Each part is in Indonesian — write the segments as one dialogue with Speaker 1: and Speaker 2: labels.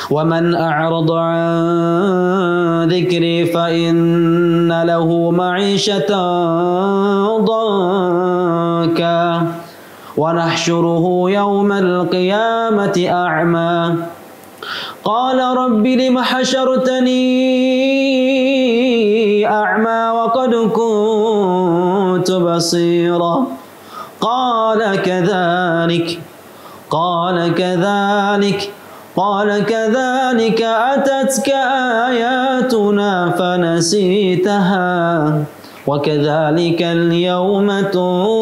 Speaker 1: ومن أعرض عن ذكري فإن له معيشة ضنكا ونحشره يوم القيامة أعمى قال رب لم حشرتني أعمى وقد كنت بصيرا قال كذلك أتتك آياتنا فنسيتها وكذلك اليوم تنسى.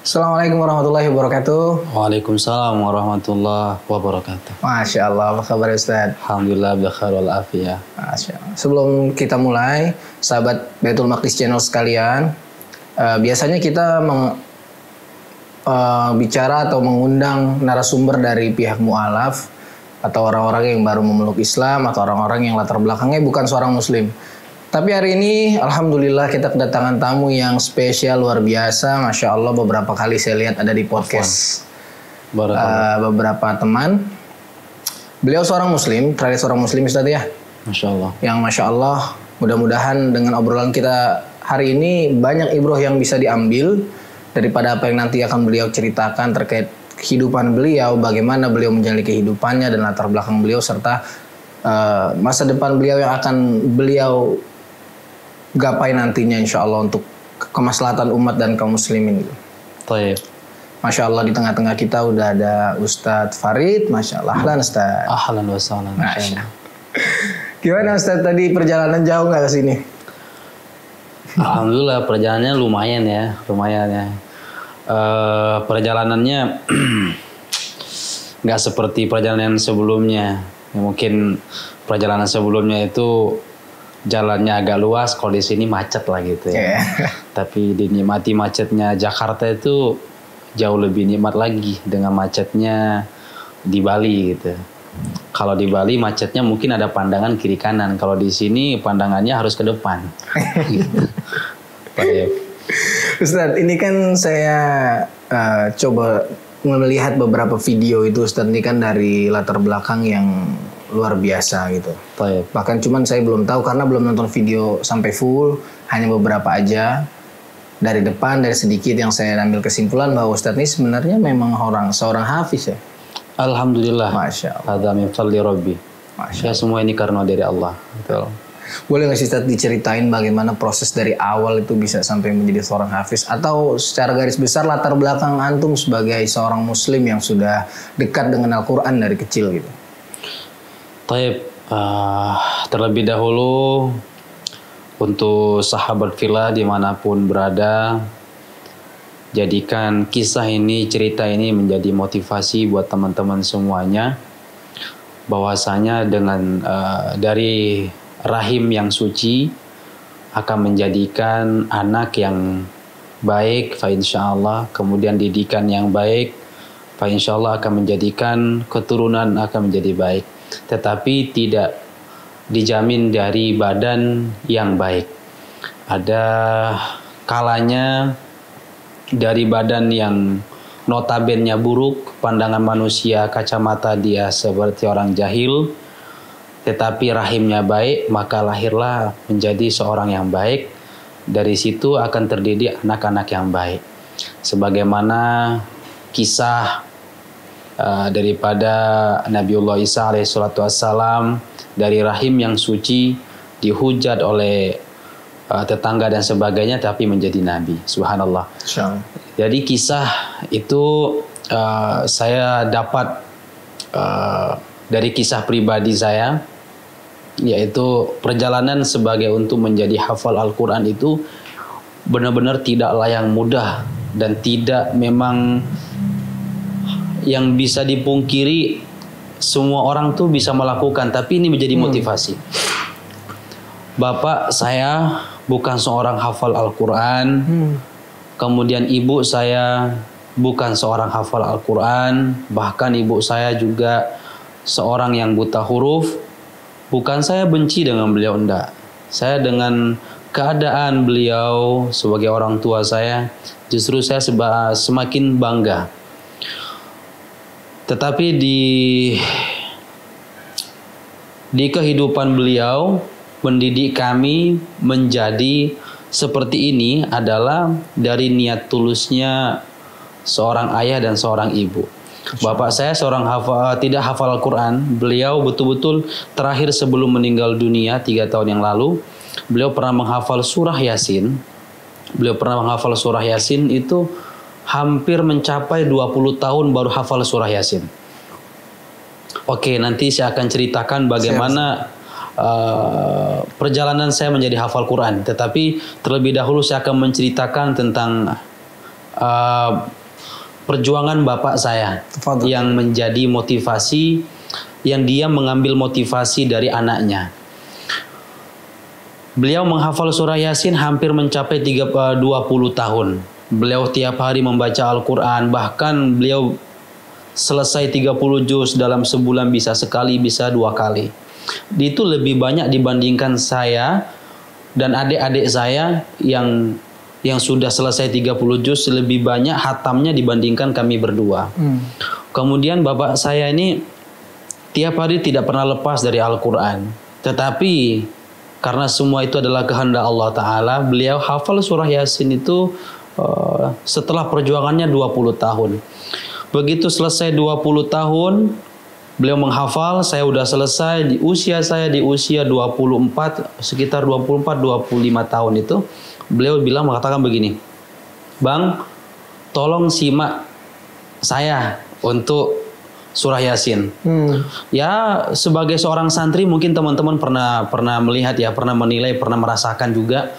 Speaker 2: Assalamualaikum warahmatullahi wabarakatuh.
Speaker 1: Waalaikumsalam warahmatullahi wabarakatuh.
Speaker 2: Masya Allah, apa kabar Ustaz?
Speaker 1: Alhamdulillah bikhair wal afiyah.
Speaker 2: Masya Allah. Sebelum kita mulai, sahabat Baitul Maqdis Channel sekalian, biasanya kita bicara atau mengundang narasumber dari pihak mu'alaf atau orang-orang yang baru memeluk Islam atau orang-orang yang latar belakangnya bukan seorang muslim. Tapi hari ini alhamdulillah kita kedatangan tamu yang spesial luar biasa. Masya Allah, beberapa kali saya lihat ada di podcast beberapa teman. Beliau seorang muslim, terakhir seorang muslim Ustaz ya.
Speaker 1: Masya Allah.
Speaker 2: Yang Masya Allah, mudah-mudahan dengan obrolan kita hari ini banyak ibroh yang bisa diambil daripada apa yang nanti akan beliau ceritakan terkait kehidupan beliau, bagaimana beliau menjalani kehidupannya dan latar belakang beliau serta masa depan beliau yang akan beliau gapai nantinya insya Allah untuk kemaslahatan umat dan kaum muslimin.
Speaker 1: Taib.
Speaker 2: Masya Allah, di tengah-tengah kita udah ada Ustadz Farid. Masya Allah. Ahlan Ustadz.
Speaker 1: Ahlan wa sahlan.
Speaker 2: Gimana Ustadz, tadi perjalanan jauh nggak ke sini?
Speaker 1: Alhamdulillah perjalanannya lumayan ya. Perjalanannya nggak seperti perjalanan sebelumnya. Mungkin perjalanan sebelumnya itu jalannya agak luas, kalau di sini macet lah gitu ya. Tapi dinikmati macetnya Jakarta itu jauh lebih nikmat lagi dengan macetnya di Bali gitu. Kalau di Bali macetnya mungkin ada pandangan kiri kanan, kalau di sini pandangannya harus ke depan. Gitu.
Speaker 2: Ustadz, ini kan saya coba melihat beberapa video itu Ustadz, ini kan dari latar belakang yang luar biasa gitu. Bahkan cuman saya belum tahu karena belum nonton video sampai full, hanya beberapa aja. Dari depan, dari sedikit yang saya ambil kesimpulan bahwa Ustadz ini sebenarnya memang seorang hafiz ya.
Speaker 1: Alhamdulillah.
Speaker 2: Masya Allah.
Speaker 1: Hadza min fadli Rabbi. Ya, semua ini karena dari Allah. Betul.
Speaker 2: Boleh nggak sih Ustadz diceritain bagaimana proses dari awal itu bisa sampai menjadi seorang hafiz, atau secara garis besar latar belakang antum sebagai seorang muslim yang sudah dekat dengan Al-Quran dari kecil gitu?
Speaker 1: Taib, terlebih dahulu untuk sahabat fillah dimanapun berada, jadikan kisah ini, cerita ini menjadi motivasi buat teman-teman semuanya, bahwasanya dengan dari rahim yang suci akan menjadikan anak yang baik, fa insyaallah, kemudian didikan yang baik, fa insyaallah akan menjadikan keturunan akan menjadi baik. Tetapi tidak dijamin dari badan yang baik. Ada kalanya dari badan yang notabene buruk, pandangan manusia, kacamata dia seperti orang jahil, tetapi rahimnya baik, maka lahirlah menjadi seorang yang baik. Dari situ akan terdidik anak-anak yang baik. Sebagaimana kisah daripada Nabiullah Isa alaihissalatu wassalam, dari rahim yang suci dihujat oleh tetangga dan sebagainya, tapi menjadi nabi. Subhanallah. Jadi kisah itu saya dapat dari kisah pribadi saya, yaitu perjalanan sebagai untuk menjadi hafal Al-Quran itu benar-benar tidaklah yang mudah dan tidak memang yang bisa dipungkiri. Semua orang tuh bisa melakukan, tapi ini menjadi motivasi. Bapak saya bukan seorang hafal Al-Quran, kemudian ibu saya bukan seorang hafal Al-Quran, bahkan ibu saya juga seorang yang buta huruf, Bukan saya benci dengan beliau, enggak. Saya dengan keadaan beliau sebagai orang tua saya, justru saya semakin bangga. Tetapi di kehidupan beliau mendidik kami menjadi seperti ini adalah dari niat tulusnya seorang ayah dan seorang ibu. Bapak saya seorang tidak hafal Al-Quran. Beliau betul-betul terakhir sebelum meninggal dunia 3 tahun yang lalu, beliau pernah menghafal surah Yasin. Beliau pernah menghafal surah Yasin itu hampir mencapai 20 tahun baru hafal surah Yasin. Oke, nanti saya akan ceritakan bagaimana perjalanan saya menjadi hafal Quran. Tetapi terlebih dahulu saya akan menceritakan tentang perjuangan bapak saya yang menjadi motivasi, yang dia mengambil motivasi dari anaknya. Beliau menghafal surah Yasin hampir mencapai 20 tahun. Beliau tiap hari membaca Al-Quran, bahkan beliau selesai 30 juz dalam sebulan, bisa sekali, bisa 2 kali. Itu lebih banyak dibandingkan saya dan adik-adik saya yang sudah selesai 30 juz, lebih banyak hatamnya dibandingkan kami berdua. Kemudian bapak saya ini tiap hari tidak pernah lepas dari Al-Quran. Tetapi karena semua itu adalah kehendak Allah Ta'ala, beliau hafal surah Yasin itu setelah perjuangannya 20 tahun. Begitu selesai 20 tahun, beliau menghafal, saya udah selesai di usia 24, sekitar 24-25 tahun itu, beliau mengatakan begini, "Bang, tolong simak saya untuk surah Yasin." Ya, sebagai seorang santri mungkin teman-teman pernah melihat ya, pernah menilai, pernah merasakan juga.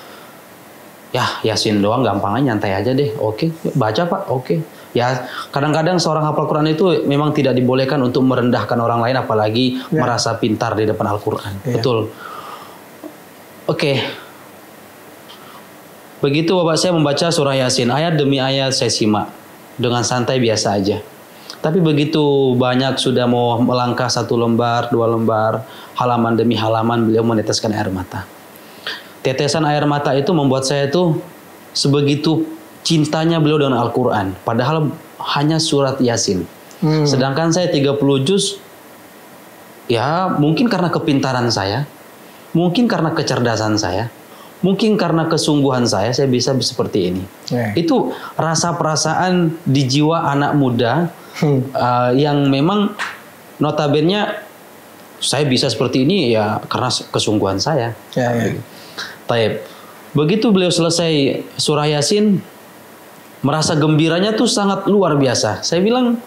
Speaker 1: Ya, Yasin doang gampangnya, nyantai aja deh. Oke, baca Pak. Oke. Ya, kadang-kadang seorang hafal Quran itu memang tidak dibolehkan untuk merendahkan orang lain, apalagi merasa pintar di depan Al-Quran. Betul. Oke. Begitu bapak saya membaca surah Yasin, ayat demi ayat saya simak dengan santai biasa aja. Tapi begitu banyak sudah mau melangkah 1 lembar, 2 lembar, halaman demi halaman, beliau meneteskan air mata. Tetesan air mata itu membuat saya itu sebegitu cintanya beliau dengan Al-Quran. Padahal hanya surat Yasin. Sedangkan saya 30 juz, ya mungkin karena kepintaran saya, mungkin karena kecerdasan saya, mungkin karena kesungguhan saya bisa seperti ini. Itu rasa perasaan di jiwa anak muda yang memang notabene saya bisa seperti ini ya karena kesungguhan saya. Taib. Begitu beliau selesai surah Yasin, merasa gembiranya tuh sangat luar biasa. Saya bilang,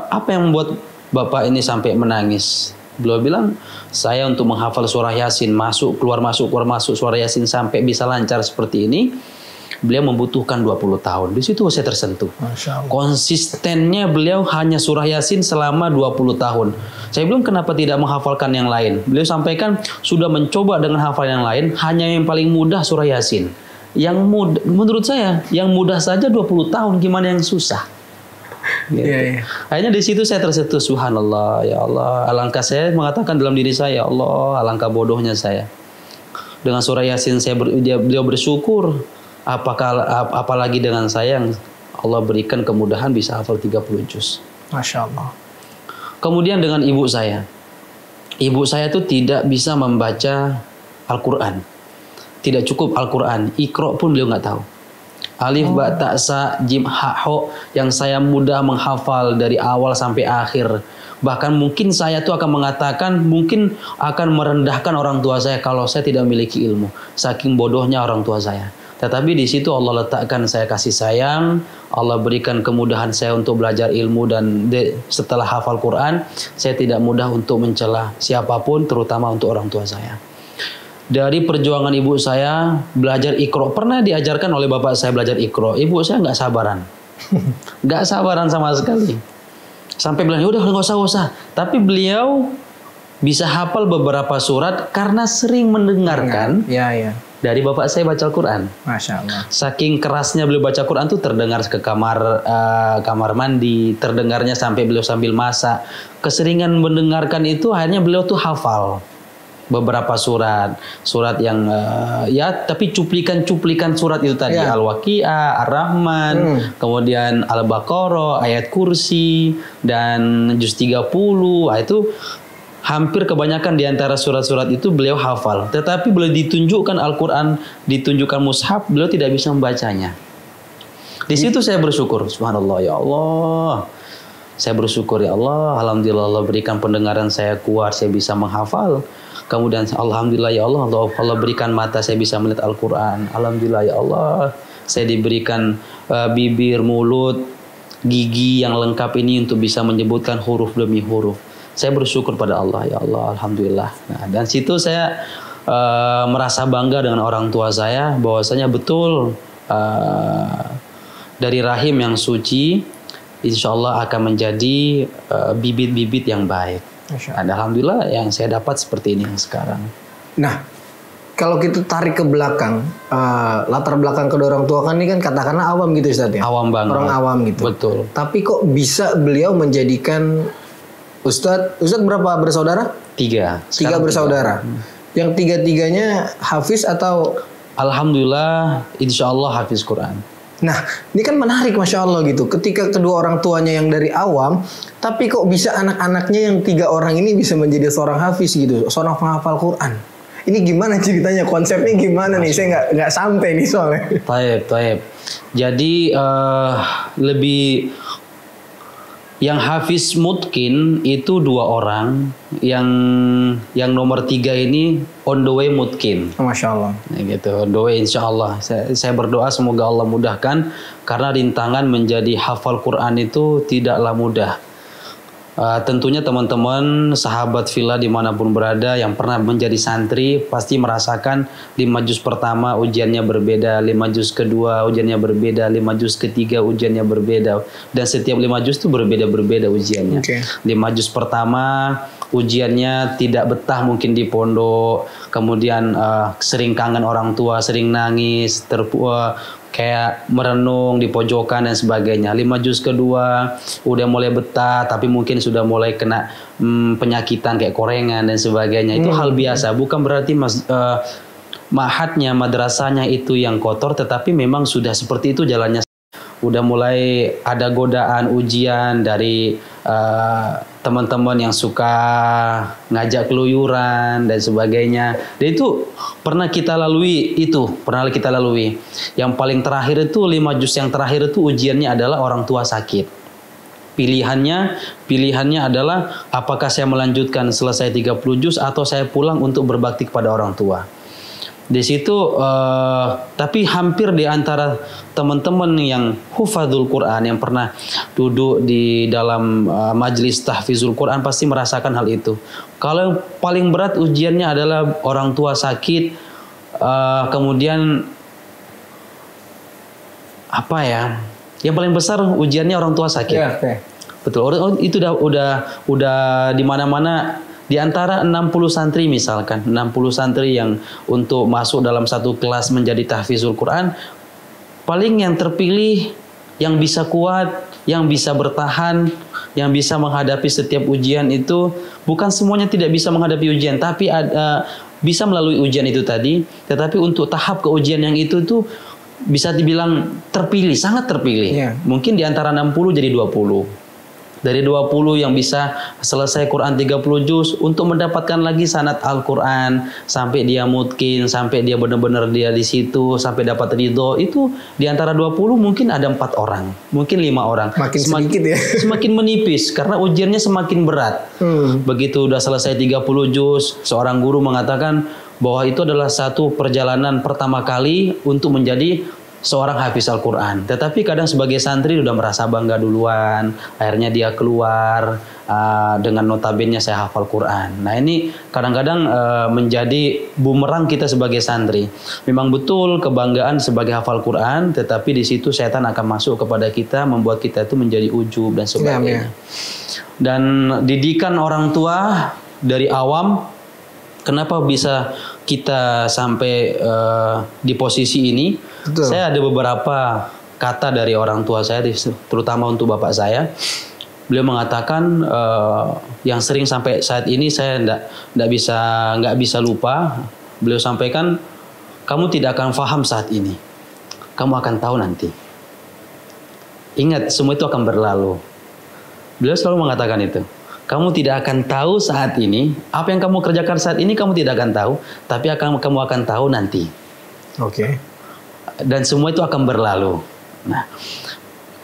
Speaker 1: apa yang membuat Bapak ini sampai menangis? Beliau bilang, saya untuk menghafal surah Yasin, masuk, keluar masuk surah Yasin sampai bisa lancar seperti ini, beliau membutuhkan 20 tahun. Di situ saya tersentuh. Konsistennya beliau hanya surah Yasin selama 20 tahun. Saya bilang kenapa tidak menghafalkan yang lain? Beliau sampaikan sudah mencoba dengan hafal yang lain, hanya yang paling mudah surah Yasin. Yang mudah, menurut saya, yang mudah saja 20 tahun, gimana yang susah? Gitu. Akhirnya di situ saya tersentuh, subhanallah, ya Allah. Alangkah saya mengatakan dalam diri saya, ya Allah, alangkah bodohnya saya. Dengan surah Yasin beliau bersyukur. Apalagi dengan saya yang Allah berikan kemudahan bisa hafal 30 juz.
Speaker 2: Masya Allah.
Speaker 1: Kemudian dengan ibu saya. Ibu saya itu tidak bisa membaca Al-Quran. Tidak cukup Al-Quran. Iqra pun beliau nggak tahu. Alif, ba, ta, sa, jim, ha, ho yang saya mudah menghafal dari awal sampai akhir. Bahkan mungkin saya tuh akan mengatakan, mungkin akan merendahkan orang tua saya kalau saya tidak memiliki ilmu. Saking bodohnya orang tua saya. Tetapi di situ Allah letakkan saya kasih sayang, Allah berikan kemudahan saya untuk belajar ilmu, dan setelah hafal Quran, saya tidak mudah untuk mencela siapapun, terutama untuk orang tua saya. Dari perjuangan ibu saya belajar Iqra, pernah diajarkan oleh bapak saya belajar Iqra, ibu saya nggak sabaran, nggak sabaran sama sekali, sampai bilang udah nggak usah. Tapi beliau bisa hafal beberapa surat karena sering mendengarkan. dari bapak saya baca Al-Quran.
Speaker 2: Masya Allah.
Speaker 1: Saking kerasnya beliau baca Quran tuh terdengar ke kamar mandi, terdengarnya sampai beliau sambil masak. Keseringan mendengarkan itu akhirnya beliau tuh hafal beberapa surat yang ya tapi cuplikan surat itu tadi, Al-Waqiah, Ar-Rahman, kemudian Al-Baqarah, ayat kursi dan juz 30. Itu hampir kebanyakan di antara surat-surat itu beliau hafal. Tetapi beliau ditunjukkan Al-Quran, ditunjukkan mushaf, beliau tidak bisa membacanya. Di situ saya bersyukur, subhanallah, ya Allah. Saya bersyukur, ya Allah, alhamdulillah Allah berikan pendengaran saya kuat, saya bisa menghafal. Kemudian alhamdulillah ya Allah, Allah berikan mata saya bisa melihat Al-Quran. Alhamdulillah ya Allah, saya diberikan bibir, mulut, gigi yang lengkap ini untuk bisa menyebutkan huruf demi huruf. Saya bersyukur pada Allah, ya Allah, alhamdulillah. Nah, dan situ saya merasa bangga dengan orang tua saya, bahwasanya betul dari rahim yang suci, insya Allah akan menjadi bibit-bibit yang baik. Dan alhamdulillah yang saya dapat seperti ini sekarang.
Speaker 2: Nah, kalau kita tarik ke belakang, latar belakang kedua orang tua kan ini kan katakanlah awam gitu Ustaz ya?
Speaker 1: Awam banget.
Speaker 2: Orang awam gitu.
Speaker 1: Betul.
Speaker 2: Tapi kok bisa beliau menjadikan Ustadz berapa bersaudara?
Speaker 1: 3.
Speaker 2: 3 bersaudara. Yang 3-tiganya hafiz atau?
Speaker 1: Alhamdulillah, insya Allah hafiz Quran.
Speaker 2: Nah, ini kan menarik, Masya Allah gitu. Ketika kedua orang tuanya yang dari awam, tapi kok bisa anak-anaknya yang 3 orang ini bisa menjadi seorang hafiz gitu, seorang penghafal Quran. Ini gimana ceritanya? Konsepnya gimana nih? Saya nggak sampai nih soalnya.
Speaker 1: Taib. Jadi lebih yang hafiz mutkin itu 2 orang, yang nomor 3 ini on the way mutkin.
Speaker 2: Masya Allah.
Speaker 1: Nah, gitu, on the way insya Allah. Saya berdoa semoga Allah mudahkan, karena rintangan menjadi hafal Quran itu tidaklah mudah. Tentunya teman-teman sahabat Villa dimanapun berada yang pernah menjadi santri pasti merasakan 5 juz pertama ujiannya berbeda, 5 juz kedua ujiannya berbeda, 5 juz ketiga ujiannya berbeda, dan setiap 5 juz itu berbeda-berbeda ujiannya. 5 juz pertama ujiannya tidak betah mungkin di pondok, kemudian sering kangen orang tua, sering nangis, kayak merenung di pojokan dan sebagainya. 5 juz kedua udah mulai betah, tapi mungkin sudah mulai kena penyakitan kayak korengan dan sebagainya. Itu hal biasa, bukan berarti mahatnya, madrasahnya itu yang kotor, tetapi memang sudah seperti itu jalannya. Udah mulai ada godaan ujian dari teman-teman yang suka ngajak keluyuran dan sebagainya. Dan itu pernah kita lalui Yang paling terakhir itu 5 juz yang terakhir itu ujiannya adalah orang tua sakit. Pilihannya adalah apakah saya melanjutkan selesai 30 juz atau saya pulang untuk berbakti kepada orang tua. Di situ tapi hampir di antara teman-teman yang hufadzul Quran, yang pernah duduk di dalam majelis tahfizul Quran, pasti merasakan hal itu. Kalau yang paling berat ujiannya adalah orang tua sakit, kemudian yang paling besar ujiannya orang tua sakit. Betul. Itu udah di mana-mana. Di antara 60 santri misalkan, 60 santri yang untuk masuk dalam satu kelas menjadi tahfizul Quran, paling yang terpilih, yang bisa kuat, yang bisa bertahan, yang bisa menghadapi setiap ujian itu, bukan semuanya tidak bisa menghadapi ujian, tapi bisa melalui ujian itu tadi, tetapi untuk tahap ke ujian yang itu tuh bisa dibilang terpilih, sangat terpilih. Mungkin di antara 60 jadi 20. Dari 20 yang bisa selesai Quran 30 juz untuk mendapatkan lagi sanad Al-Quran sampai dia mutkin, sampai dia benar-benar dia di situ, sampai dapat ridho, itu di antara 20 mungkin ada 4 orang, mungkin 5 orang.
Speaker 2: Sedikit ya.
Speaker 1: Semakin menipis karena ujiannya semakin berat. Begitu udah selesai 30 juz, seorang guru mengatakan bahwa itu adalah satu perjalanan pertama kali untuk menjadi seorang hafiz Al-Quran. Tetapi kadang sebagai santri udah merasa bangga duluan, akhirnya dia keluar dengan notabene saya hafal Quran. Nah ini kadang-kadang menjadi bumerang kita sebagai santri. Memang betul kebanggaan sebagai hafal Quran, tetapi di situ setan akan masuk kepada kita, membuat kita itu menjadi ujub dan sebagainya. Dan didikan orang tua dari awam Kenapa bisa kita sampai di posisi ini?
Speaker 2: Betul.
Speaker 1: Saya ada beberapa kata dari orang tua saya, terutama untuk bapak saya. Beliau mengatakan yang sering sampai saat ini saya nggak bisa lupa. Beliau sampaikan, kamu tidak akan paham saat ini, kamu akan tahu nanti. Ingat, semua itu akan berlalu. Beliau selalu mengatakan itu. Kamu tidak akan tahu saat ini, apa yang kamu kerjakan saat ini kamu tidak akan tahu, tapi kamu akan tahu nanti.
Speaker 2: Oke.
Speaker 1: Dan semua itu akan berlalu. Nah,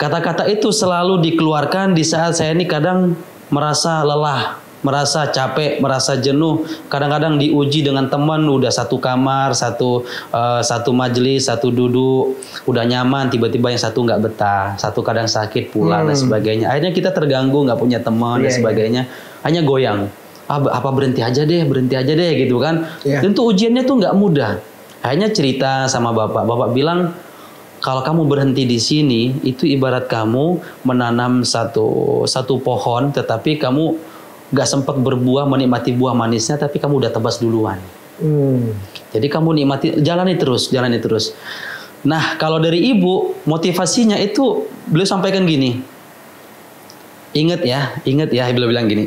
Speaker 1: kata-kata itu selalu dikeluarkan di saat saya ini kadang merasa lelah, merasa capek, merasa jenuh. Kadang-kadang diuji dengan teman, udah satu kamar, satu majelis, satu duduk, udah nyaman, tiba-tiba yang satu nggak betah, satu kadang sakit pulang dan sebagainya. Akhirnya kita terganggu, nggak punya teman dan sebagainya. Hanya goyang. Apa berhenti aja deh gitu kan. Tentu ujiannya tuh nggak mudah. Akhirnya cerita sama bapak. Bapak bilang, kalau kamu berhenti di sini, itu ibarat kamu menanam satu pohon, tetapi kamu gak sempat berbuah, menikmati buah manisnya, tapi kamu udah tebas duluan. Jadi kamu nikmati, jalani terus. Nah, kalau dari ibu, motivasinya itu beliau sampaikan gini. Ingat ya, beliau bilang gini.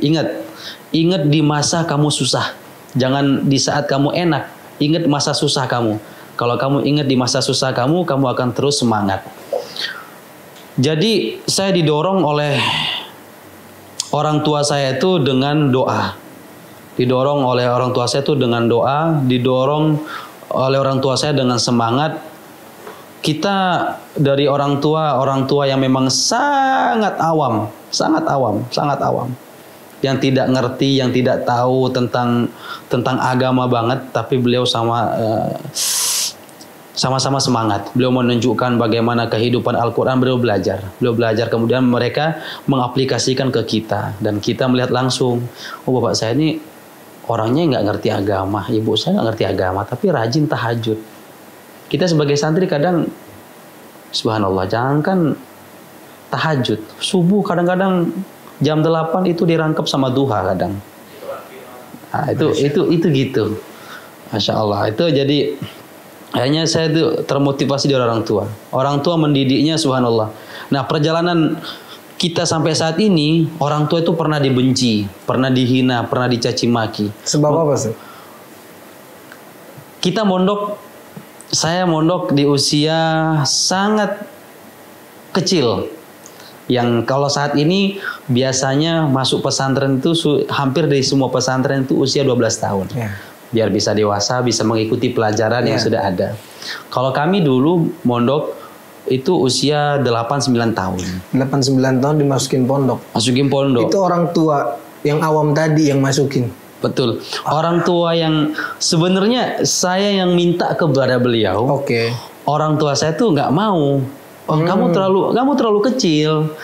Speaker 1: Ingat di masa kamu susah. Jangan di saat kamu enak. Ingat masa susah kamu. Kalau kamu ingat di masa susah kamu akan terus semangat. Jadi saya didorong oleh orang tua saya itu dengan doa. Didorong oleh orang tua saya itu dengan doa, didorong oleh orang tua saya dengan semangat. Kita dari orang tua yang memang sangat awam. Yang tidak ngerti, yang tidak tahu tentang agama banget, tapi beliau sama-sama semangat. Beliau menunjukkan bagaimana kehidupan Al-Quran, beliau belajar. Kemudian mereka mengaplikasikan ke kita. Dan kita melihat langsung, oh bapak saya ini orangnya nggak ngerti agama. Ibu saya nggak ngerti agama, tapi rajin tahajud. Kita sebagai santri kadang, subhanallah, jangankan tahajud. Subuh kadang-kadang jam 8 itu dirangkap sama duha kadang. Nah, itu gitu. Masya Allah. Itu jadi akhirnya saya itu termotivasi dari orang tua. Orang tua mendidiknya, subhanallah. Nah, perjalanan kita sampai saat ini, orang tua itu pernah dibenci, pernah dihina, pernah dicaci maki.
Speaker 2: Sebab apa sih?
Speaker 1: Saya mondok di usia sangat kecil. Yang kalau saat ini biasanya masuk pesantren itu hampir dari semua pesantren itu usia 12 tahun. Biar bisa dewasa, bisa mengikuti pelajaran yang sudah ada. Kalau kami dulu mondok itu usia 8-9 tahun.
Speaker 2: 8-9 tahun dimasukin pondok.
Speaker 1: Masukin pondok.
Speaker 2: Itu orang tua yang awam tadi yang masukin.
Speaker 1: Betul. Orang tua yang sebenarnya saya yang minta kepada beliau.
Speaker 2: Oke.
Speaker 1: Orang tua saya tuh nggak mau. Oh, kamu terlalu kecil.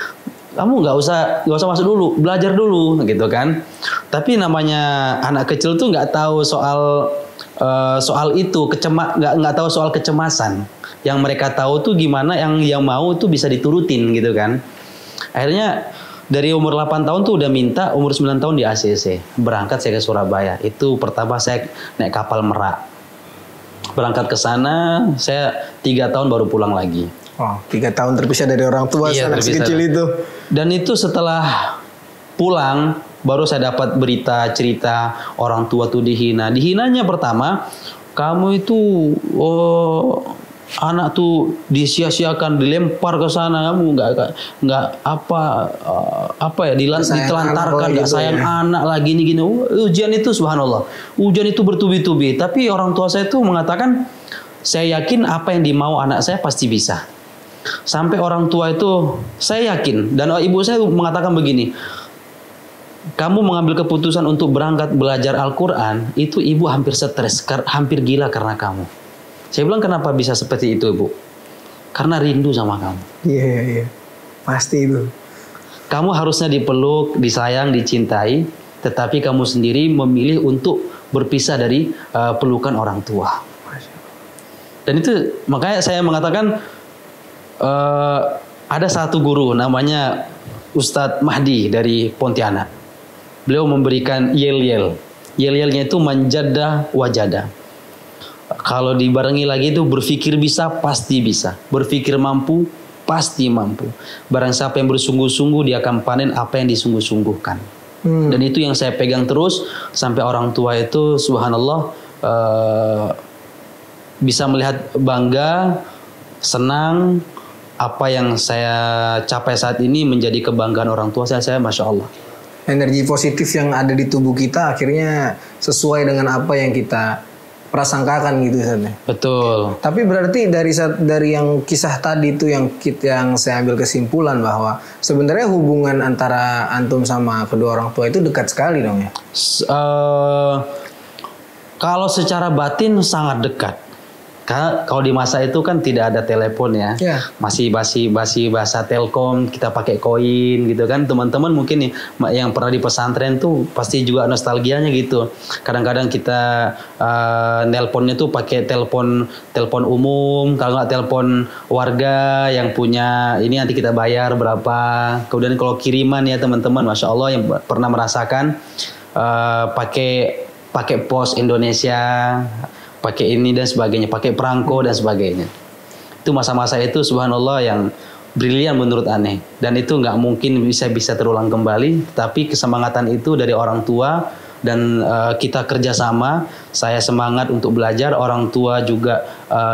Speaker 1: Kamu nggak usah masuk dulu, belajar dulu gitu kan. Tapi namanya anak kecil tuh nggak tahu soal itu, nggak tahu soal kecemasan. Yang mereka tahu tuh gimana yang mau tuh bisa diturutin gitu kan. Akhirnya dari umur 8 tahun tuh udah minta, umur 9 tahun di ACC. Berangkat saya ke Surabaya. Itu pertama saya naik kapal Merak. Berangkat ke sana, saya 3 tahun baru pulang lagi.
Speaker 2: Oh, 3 tahun terpisah dari orang tua, anak kecil itu.
Speaker 1: Dan itu setelah pulang, baru saya dapat cerita orang tua tuh dihina. Dihinanya pertama, kamu itu anak tuh disia-siakan, dilempar ke sana, kamu nggak ditelantarkan, nggak sayang anak lagi gini. Ujian itu subhanallah, ujian itu bertubi-tubi. Tapi orang tua saya tuh mengatakan, saya yakin apa yang dimau anak saya pasti bisa. Sampai orang tua itu saya yakin, dan ibu saya mengatakan begini, kamu mengambil keputusan untuk berangkat belajar Al-Quran, itu ibu hampir stres, hampir gila karena kamu. Saya bilang, kenapa bisa seperti itu ibu? Karena rindu sama kamu.
Speaker 2: Iya. Pasti itu.
Speaker 1: Kamu harusnya dipeluk, disayang, dicintai, tetapi kamu sendiri memilih untuk berpisah dari pelukan orang tua. Dan itu makanya saya mengatakan, ada satu guru namanya Ustadz Mahdi dari Pontianak. Beliau memberikan yel-yel. Yel-yelnya itu manjada wajada. Kalau dibarengi lagi itu berpikir bisa, pasti bisa. Berpikir mampu, pasti mampu. Barang siapa yang bersungguh-sungguh, dia akan panen apa yang disungguh-sungguhkan. Dan itu yang saya pegang terus sampai orang tua itu subhanallah bisa melihat bangga, senang apa yang saya capai saat ini menjadi kebanggaan orang tua saya masya Allah.
Speaker 2: Energi positif yang ada di tubuh kita akhirnya sesuai dengan apa yang kita prasangkakan gitu Ustaz.
Speaker 1: Betul.
Speaker 2: Tapi berarti dari yang kisah tadi itu yang saya ambil kesimpulan bahwa sebenarnya hubungan antara antum sama kedua orang tua itu dekat sekali dong ya.
Speaker 1: Kalau secara batin sangat dekat. Karena kalau di masa itu kan tidak ada telepon ya. Masih basi bahasa Telkom, kita pakai koin gitu kan. Teman-teman mungkin yang pernah di pesantren tuh pasti juga nostalgianya gitu. Kadang-kadang kita nelponnya tuh pakai telepon umum, kalau nggak telepon warga yang punya ini nanti kita bayar berapa. Kemudian kalau kiriman ya teman-teman, masya Allah yang pernah merasakan pakai pos Indonesia, pakai ini dan sebagainya, pakai perangko dan sebagainya. Itu masa-masa itu subhanallah yang brilian menurut aneh. Dan itu nggak mungkin bisa terulang kembali. Tapi kesemangatan itu dari orang tua dan kita kerjasama. Saya semangat untuk belajar, orang tua juga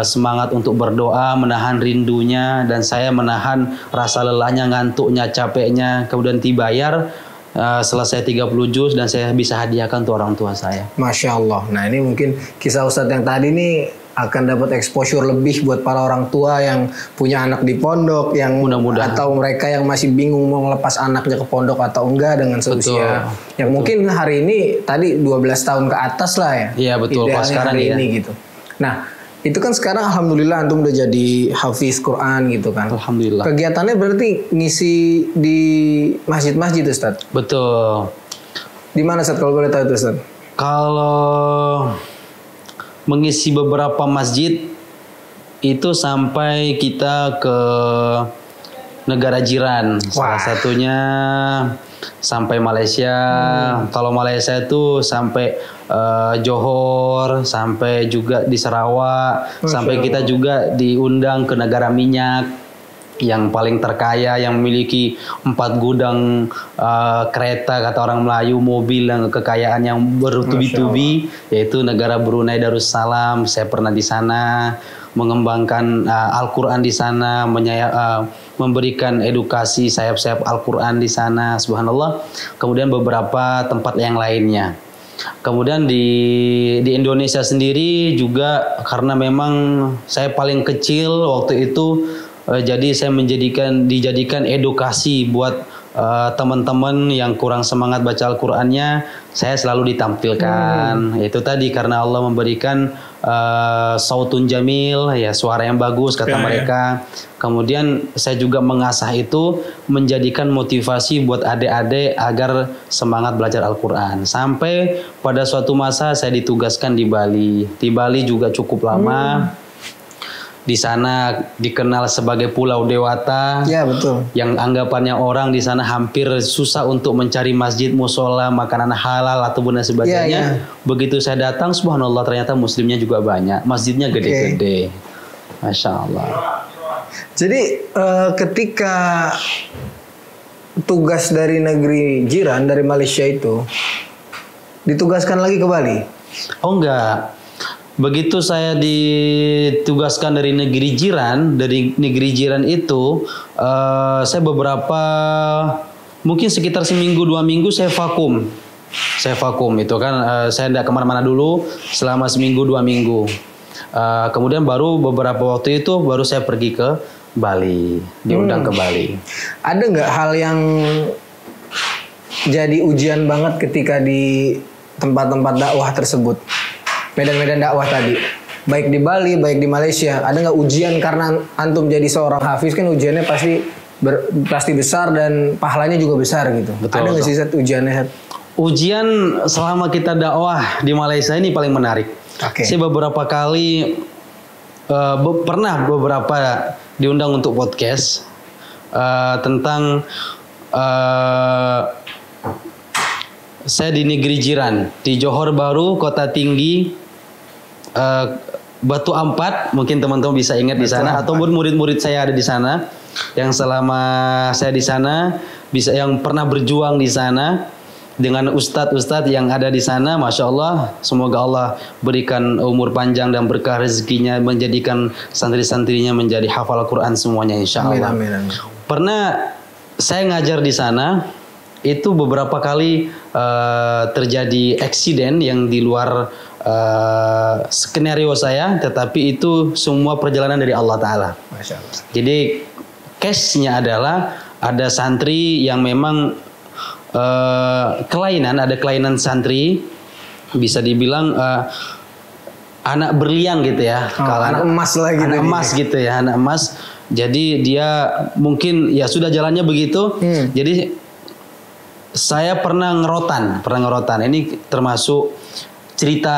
Speaker 1: semangat untuk berdoa, menahan rindunya. Dan saya menahan rasa lelahnya, ngantuknya, capeknya. Kemudian dibayar. Selesai 30 juz dan saya bisa hadiahkan untuk orang tua saya.
Speaker 2: Masya Allah. Nah ini mungkin kisah Ustadz yang tadi nih akan dapat exposure lebih buat para orang tua yang punya anak di pondok, yang mudah-mudahan, atau mereka yang masih bingung mau ngelepas anaknya ke pondok atau enggak dengan seusia. Yang mungkin hari ini tadi 12 tahun ke atas lah ya.
Speaker 1: Iya betul. Pas sekarang
Speaker 2: hari ini gitu. Nah itu kan sekarang alhamdulillah antum udah jadi hafiz Quran gitu kan.
Speaker 1: Alhamdulillah.
Speaker 2: Kegiatannya berarti ngisi di masjid-masjid Ustaz?
Speaker 1: Betul.
Speaker 2: Di mana Ustaz kalau boleh tahu itu Ustaz?
Speaker 1: Kalau mengisi beberapa masjid itu sampai kita ke negara jiran. Salah satunya sampai Malaysia. Kalau Malaysia itu sampai Johor, sampai juga di Sarawak, sampai kita juga diundang ke negara minyak yang paling terkaya, yang memiliki 4 gudang kereta kata orang Melayu, mobil yang kekayaan yang bertubi-tubi, yaitu negara Brunei Darussalam. Saya pernah di sana mengembangkan Al-Quran di sana, memberikan edukasi sayap-sayap Al-Quran di sana, subhanallah. Kemudian beberapa tempat yang lainnya. Kemudian di Indonesia sendiri juga karena memang saya paling kecil waktu itu, jadi saya dijadikan edukasi buat teman-teman yang kurang semangat baca Al-Qur'annya, saya selalu ditampilkan. Itu tadi karena Allah memberikan sautun jamil, ya suara yang bagus kata mereka. Kemudian saya juga mengasah itu, menjadikan motivasi buat adik-adik agar semangat belajar Al-Quran. Sampai pada suatu masa saya ditugaskan di Bali. Di Bali juga cukup lama. Di sana dikenal sebagai Pulau Dewata.
Speaker 2: Ya betul.
Speaker 1: Yang anggapannya orang di sana hampir susah untuk mencari masjid, musola, makanan halal atau dan sebagainya. Begitu saya datang, subhanallah ternyata muslimnya juga banyak. Masjidnya gede-gede. Masya Allah.
Speaker 2: Jadi ketika tugas dari negeri jiran, dari Malaysia itu ditugaskan lagi ke Bali?
Speaker 1: Oh enggak. Begitu saya ditugaskan dari negeri jiran itu, saya beberapa, mungkin sekitar seminggu 2 minggu saya vakum. Itu kan, saya tidak kemana-mana dulu selama seminggu 2 minggu. Kemudian baru beberapa waktu itu baru saya pergi ke Bali, diundang ke Bali.
Speaker 2: Ada nggak hal yang jadi ujian banget ketika di tempat-tempat dakwah tersebut? Medan-medan dakwah tadi, baik di Bali, baik di Malaysia, ada nggak ujian karena antum jadi seorang hafiz kan ujiannya pasti besar dan pahalanya juga besar gitu. Betul, ada nggak sih ujiannya?
Speaker 1: Ujian selama kita dakwah di Malaysia ini paling menarik. Saya beberapa kali pernah diundang untuk podcast Saya di negeri jiran, di Johor Bahru, Kota Tinggi, Batu Ampat, mungkin teman-teman bisa ingat di sana, ataupun murid-murid saya ada di sana, yang selama saya di sana, bisa yang pernah berjuang di sana, dengan ustadz-ustadz yang ada di sana, masya Allah, semoga Allah berikan umur panjang dan berkah rezekinya, menjadikan santri-santrinya menjadi hafal Quran semuanya, insya Allah.
Speaker 2: Amin, amin, amin.
Speaker 1: Pernah saya ngajar di sana. Itu beberapa kali terjadi eksiden yang di luar skenario saya, tetapi itu semua perjalanan dari Allah Ta'ala.
Speaker 2: Masya Allah.
Speaker 1: Jadi case-nya adalah ada santri yang memang ada kelainan santri, bisa dibilang anak berlian gitu ya.
Speaker 2: Kalau anak emas lah gitu.
Speaker 1: Anak emas gitu ya, anak emas. Jadi dia mungkin ya sudah jalannya begitu. Jadi saya pernah ngerotan. Ini termasuk cerita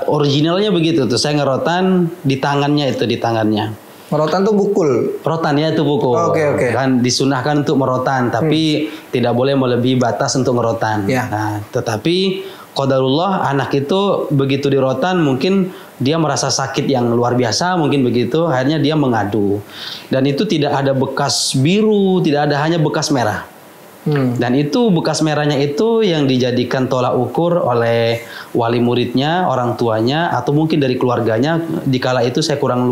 Speaker 1: originalnya begitu tuh. Saya ngerotan di tangannya.
Speaker 2: Merotan tuh bukul.
Speaker 1: Rotan ya itu pukul.
Speaker 2: Oke.
Speaker 1: Kan disunahkan untuk merotan, tapi tidak boleh melebihi batas untuk merotan.
Speaker 2: Ya.
Speaker 1: Nah, tetapi qadarullah anak itu begitu dirotan mungkin dia merasa sakit yang luar biasa, mungkin begitu. Akhirnya dia mengadu. Dan itu tidak ada bekas biru, tidak ada, hanya bekas merah. Dan itu bekas merahnya itu yang dijadikan tolak ukur oleh wali muridnya, orang tuanya, atau mungkin dari keluarganya. Dikala itu saya kurang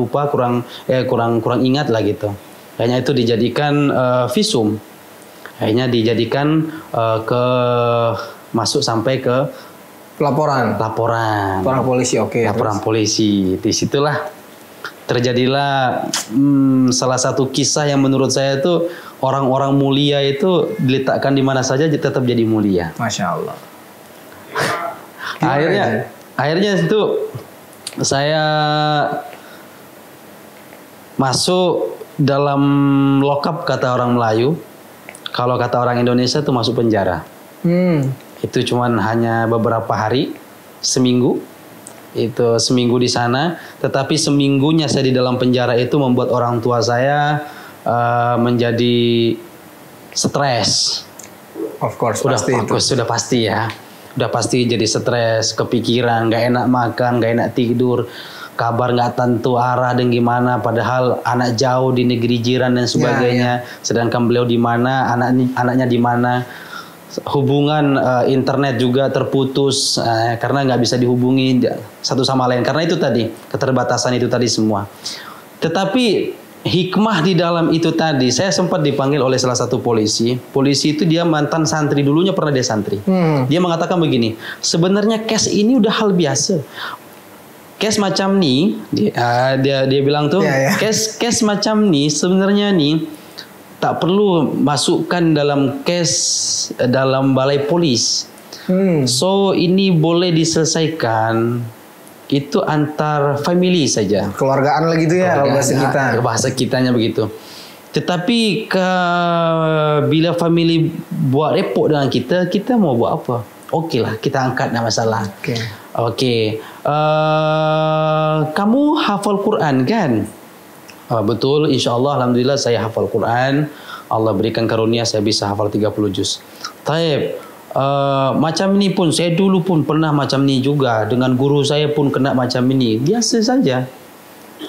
Speaker 1: ingat lah gitu. Akhirnya itu dijadikan visum. Akhirnya dijadikan masuk sampai ke
Speaker 2: laporan polisi.
Speaker 1: Laporan polisi. Disitulah terjadilah salah satu kisah yang menurut saya itu orang-orang mulia itu diletakkan di mana saja tetap jadi mulia.
Speaker 2: Masya Allah.
Speaker 1: Akhirnya itu saya masuk dalam lokap kata orang Melayu. Kalau kata orang Indonesia itu masuk penjara. Itu cuman hanya beberapa hari, seminggu. Itu seminggu di sana. Tetapi seminggunya saya di dalam penjara itu membuat orang tua saya menjadi stres.
Speaker 2: Of course,
Speaker 1: sudah pasti ya. Udah pasti jadi stres, kepikiran, nggak enak makan, nggak enak tidur, kabar nggak tentu arah dan gimana. Padahal anak jauh di negeri jiran dan sebagainya. Sedangkan beliau di mana, anaknya di mana. Hubungan internet juga terputus karena nggak bisa dihubungi satu sama lain. Karena itu tadi, keterbatasan itu tadi semua. Tetapi hikmah di dalam itu tadi, saya sempat dipanggil oleh salah satu polisi. Polisi itu dia mantan santri, dulunya pernah dia santri. Dia mengatakan begini, sebenarnya case ini udah hal biasa. Case macam nih, dia bilang tuh, case macam nih sebenarnya nih tak perlu masukkan dalam case dalam balai polis. So ini boleh diselesaikan itu antar family saja.
Speaker 2: Keluargaan lah gitu ya, kalau bahasa kita.
Speaker 1: Bahasa kitanya begitu. Tetapi bila family buat repot dengan kita mau buat apa? Oke lah, kita angkat, tidak masalah. Oke. Kamu hafal Quran kan? Betul, insya Allah, alhamdulillah saya hafal Quran. Allah berikan karunia saya bisa hafal 30 juz. Taib. Macam ini pun saya dulu pun pernah macam ini juga, dengan guru saya pun kena macam ini, biasa saja.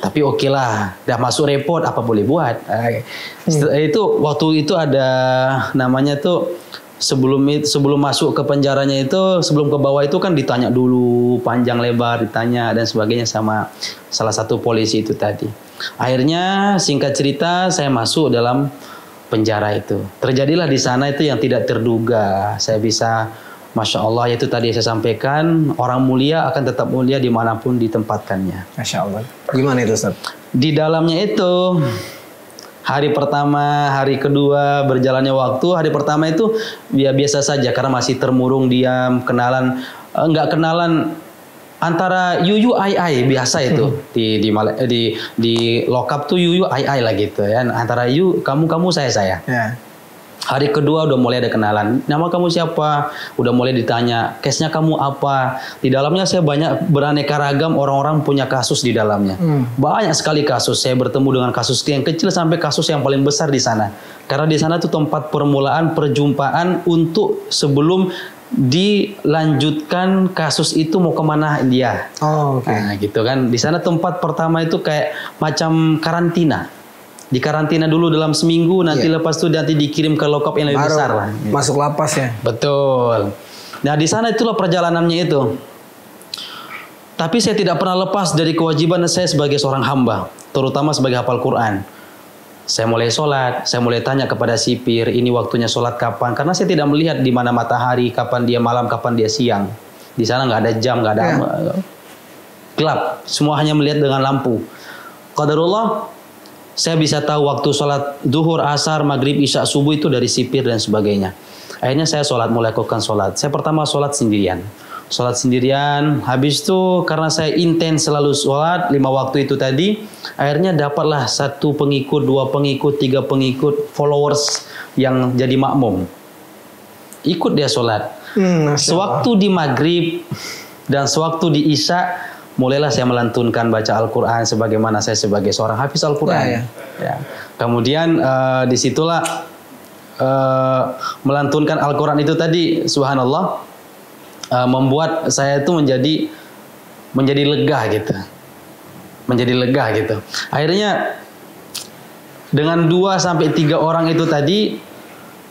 Speaker 1: Tapi oke lah, dah masuk repot apa boleh buat. Itu waktu itu ada namanya tuh sebelum masuk ke penjaranya itu, sebelum ke bawah itu kan ditanya dulu panjang lebar, ditanya dan sebagainya sama salah satu polisi itu tadi. Akhirnya singkat cerita saya masuk dalam penjara itu. Terjadilah di sana itu yang tidak terduga. Saya bisa, Masya Allah, yaitu tadi saya sampaikan, orang mulia akan tetap mulia dimanapun ditempatkannya.
Speaker 2: Masya Allah. Gimana itu, Ustaz?
Speaker 1: Di dalamnya itu, hari pertama, hari kedua, berjalannya waktu, hari pertama itu ya biasa saja karena masih termurung diam, kenalan, enggak kenalan, antara yuyu ai biasa itu di lokap tuh yuyu ai lah gitu ya, antara kamu saya. Hari kedua udah mulai ada kenalan, nama kamu siapa, udah mulai ditanya case-nya kamu apa. Di dalamnya saya banyak beraneka ragam, orang-orang punya kasus di dalamnya. Banyak sekali kasus, saya bertemu dengan kasus yang kecil sampai kasus yang paling besar di sana. Karena di sana tuh tempat permulaan perjumpaan untuk sebelum dilanjutkan kasus itu mau kemana dia.
Speaker 2: Oh, oke.
Speaker 1: Nah, gitu kan. Di sana tempat pertama itu kayak macam karantina. Di karantina dulu dalam seminggu, nanti lepas itu nanti dikirim ke lokap yang lebih
Speaker 2: Baru
Speaker 1: besar lah.
Speaker 2: masuk lapas ya.
Speaker 1: Betul. Nah, di sana itulah perjalanannya itu. Tapi saya tidak pernah lepas dari kewajiban saya sebagai seorang hamba, terutama sebagai hafal Quran. Saya mulai sholat, saya mulai tanya kepada sipir, ini waktunya sholat kapan? Karena saya tidak melihat di mana matahari, kapan dia malam, kapan dia siang. Di sana nggak ada jam, nggak ada gelap. Semua hanya melihat dengan lampu. Qadarullah, saya bisa tahu waktu sholat duhur, asar, maghrib, isya, subuh itu dari sipir dan sebagainya. Akhirnya saya sholat, mulai lakukan sholat. Saya pertama sholat sendirian. Sholat sendirian, habis itu karena saya intens selalu sholat 5 waktu itu tadi, akhirnya dapatlah 1 pengikut, 2 pengikut, 3 pengikut, followers yang jadi makmum. Ikut dia sholat. Sewaktu di maghrib dan sewaktu di isya, mulailah saya melantunkan baca Al-Quran sebagaimana saya sebagai seorang hafiz Al-Quran. Ya. Kemudian disitulah melantunkan Al-Quran itu tadi, subhanallah, membuat saya itu menjadi lega gitu. Menjadi lega gitu. Akhirnya dengan 2 sampai 3 orang itu tadi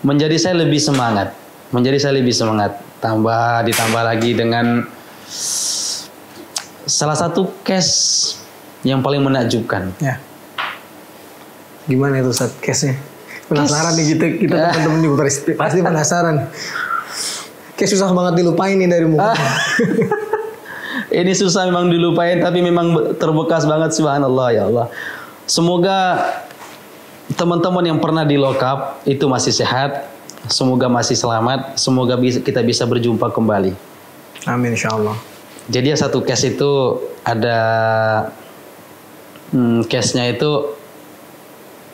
Speaker 1: menjadi saya lebih semangat. Ditambah lagi dengan salah satu case yang paling menakjubkan.
Speaker 2: Ya. Gimana itu Ustaz case-nya? Penasaran nih kita teman-teman juga pasti penasaran. Kayak susah banget dilupain nih dari muka.
Speaker 1: Ini susah memang dilupain, tapi memang terbekas banget, subhanallah, ya Allah. Semoga teman-teman yang pernah di lokap itu masih sehat, semoga masih selamat, semoga kita bisa berjumpa kembali.
Speaker 2: Amin insyaallah. Jadi
Speaker 1: satu case itu ada case-nya itu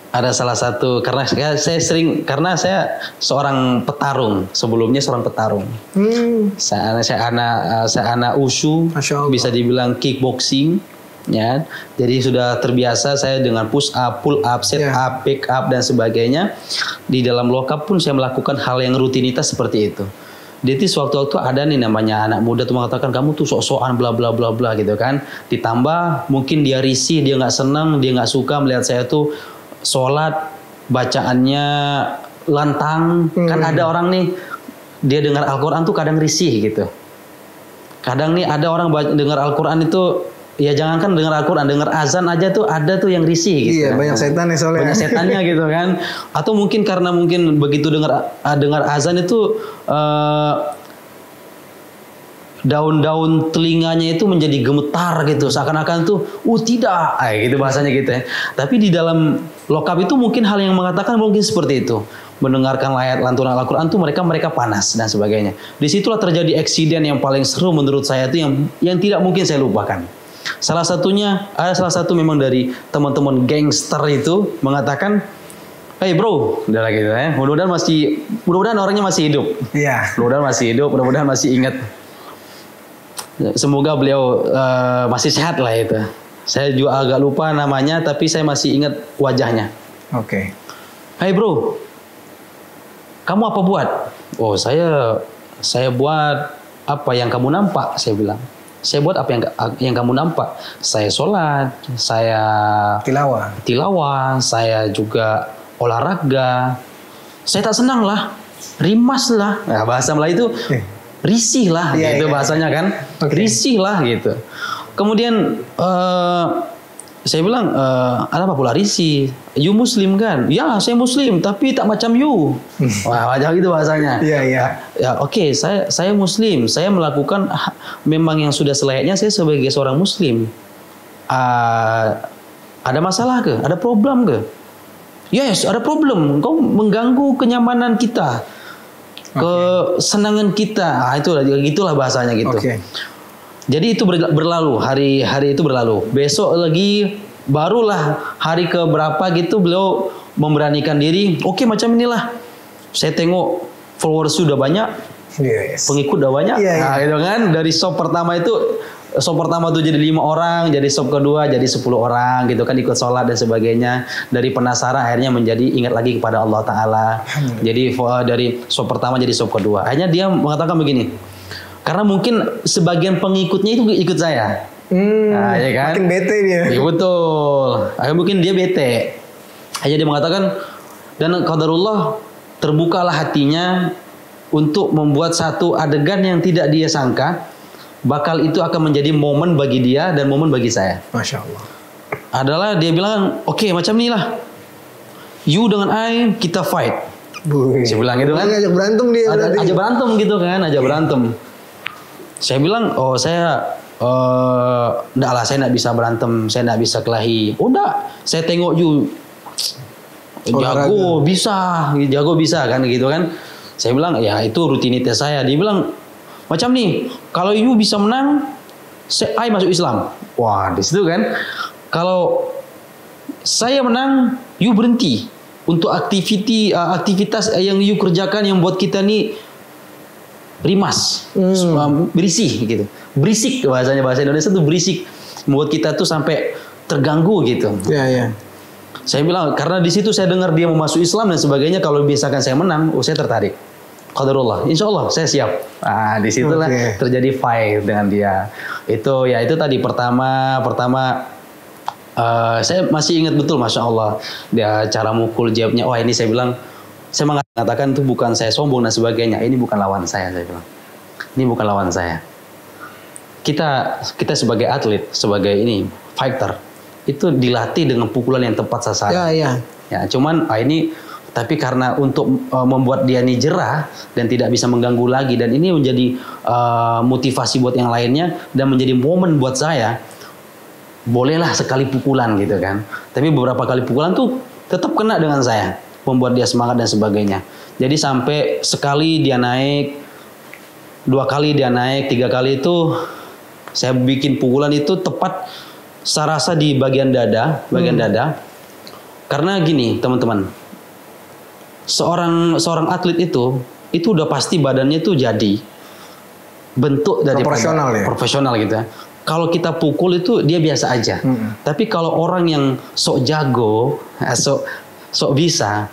Speaker 1: ada salah satu, karena saya seorang petarung, sebelumnya seorang petarung. Saya anak ushu, bisa dibilang kickboxing, ya. Jadi sudah terbiasa saya dengan push up, pull up, set up, pick up dan sebagainya. Di dalam lokap pun saya melakukan hal yang rutinitas seperti itu. Jadi sewaktu-waktu ada nih namanya anak muda tuh mengatakan kamu tuh sok-sokan bla bla bla bla gitu kan. Ditambah mungkin dia risih, dia nggak senang, dia nggak suka melihat saya tuh sholat bacaannya lantang. Kan ada orang nih dia dengar Al-Quran tuh kadang risih gitu. Kadang nih ada orang dengar Al-Quran itu, ya jangankan dengar Al-Quran, dengar azan aja tuh ada tuh yang risih gitu.
Speaker 2: Iya, banyak setan nih soalnya.
Speaker 1: Banyak setannya gitu kan. Atau mungkin karena begitu dengar azan itu daun-daun telinganya itu menjadi gemetar gitu, seakan-akan tuh tidak, gitu bahasanya gitu ya. Tapi di dalam lokap itu mungkin hal yang mengatakan mungkin seperti itu. Mendengarkan ayat lantunan Al-Quran tuh mereka panas dan sebagainya. Disitulah terjadi eksiden yang paling seru menurut saya itu yang tidak mungkin saya lupakan. Salah satu memang dari teman-teman gangster itu mengatakan, "Hey bro," udah gitu ya. Mudah-mudahan orangnya masih hidup.
Speaker 2: Iya.
Speaker 1: Mudah-mudahan masih ingat. Semoga beliau masih sehat lah itu. Saya juga agak lupa namanya, tapi saya masih ingat wajahnya.
Speaker 2: Oke.
Speaker 1: Hai bro, kamu apa buat? Oh saya buat apa yang kamu nampak, saya bilang. Saya buat apa yang kamu nampak. Saya sholat, saya tilawah, saya juga olahraga. Saya tak senang lah, rimas lah. Nah, bahasa Melayu itu risih lah, gitu bahasanya kan. Risih lah gitu. Kemudian saya bilang, ada apa pula risih? You Muslim kan? Ya, saya Muslim, tapi tak macam you. Wah, macam itu bahasanya.
Speaker 2: Iya.
Speaker 1: Ya, oke, saya Muslim. Saya melakukan memang yang sudah selayaknya saya sebagai seorang Muslim. Ada masalah ke? Ada problem ke? Yes, ada problem. Kau mengganggu kenyamanan kita, kesenangan kita. Itulah bahasanya gitu. Jadi itu berlalu, hari itu berlalu. Besok lagi barulah hari keberapa gitu beliau memberanikan diri. Oke, macam inilah. Saya tengok followers sudah banyak, pengikut udah banyak. Nah, gitu kan. Dari shop pertama itu sop pertama tuh jadi 5 orang, jadi sop kedua jadi 10 orang gitu kan, ikut sholat dan sebagainya. Dari penasaran akhirnya menjadi ingat lagi kepada Allah Ta'ala. Jadi dari sop pertama jadi sop kedua. Akhirnya dia mengatakan begini, karena mungkin sebagian pengikutnya itu ikut saya. Nah, ya kan?
Speaker 2: Makin bete dia.
Speaker 1: Ya betul. Akhirnya mungkin dia bete. Akhirnya dia mengatakan, dan qadarullah terbukalah hatinya untuk membuat satu adegan yang tidak dia sangka bakal itu akan menjadi momen bagi dia dan momen bagi saya.
Speaker 2: Masya Allah.
Speaker 1: Adalah dia bilang, oke, macam inilah, you dengan I kita fight. Saya bilang gitu kan.
Speaker 2: Ajak berantem dia.
Speaker 1: Ajak berantem gitu kan, ajak berantem. Saya bilang, oh saya enggak lah, saya enggak bisa berantem, saya enggak bisa kelahi. Udah, saya tengok you jago bisa kan gitu kan. Saya bilang, ya itu rutinitas saya. Dia bilang, macam nih, kalau you bisa menang, I masuk Islam. Wah, di situ kan. Kalau saya menang, you berhenti untuk aktivitas yang you kerjakan yang buat kita nih rimas, berisik gitu. Berisik bahasa Indonesia tuh berisik, membuat kita tuh sampai terganggu gitu.
Speaker 2: Iya.
Speaker 1: Saya bilang, karena di situ saya dengar dia mau masuk Islam dan sebagainya, kalau biasakan saya menang, saya tertarik. Qadarullah, insya Allah saya siap. Nah, disitulah terjadi fight dengan dia. Itu tadi pertama saya masih ingat betul, masya Allah, dia cara mukul jabnya. Wah, ini saya bilang, saya mengatakan itu bukan saya sombong dan sebagainya. Ini bukan lawan saya bilang. Ini bukan lawan saya. Kita sebagai atlet, sebagai ini fighter, itu dilatih dengan pukulan yang tepat sasaran.
Speaker 2: Iya.
Speaker 1: Ya, cuman ini tapi karena untuk membuat dia nih jerah dan tidak bisa mengganggu lagi, dan ini menjadi motivasi buat yang lainnya dan menjadi momen buat saya. Bolehlah sekali pukulan gitu kan. Tapi beberapa kali pukulan tuh tetap kena dengan saya, membuat dia semangat dan sebagainya. Jadi sampai sekali dia naik, 2 kali dia naik, 3 kali itu saya bikin pukulan itu tepat saya rasa di bagian dada. Karena gini teman-teman, seorang atlet itu udah pasti badannya tuh jadi bentuk dari profesional gitu ya. Kalau kita pukul itu dia biasa aja. Tapi kalau orang yang sok jago, sok bisa,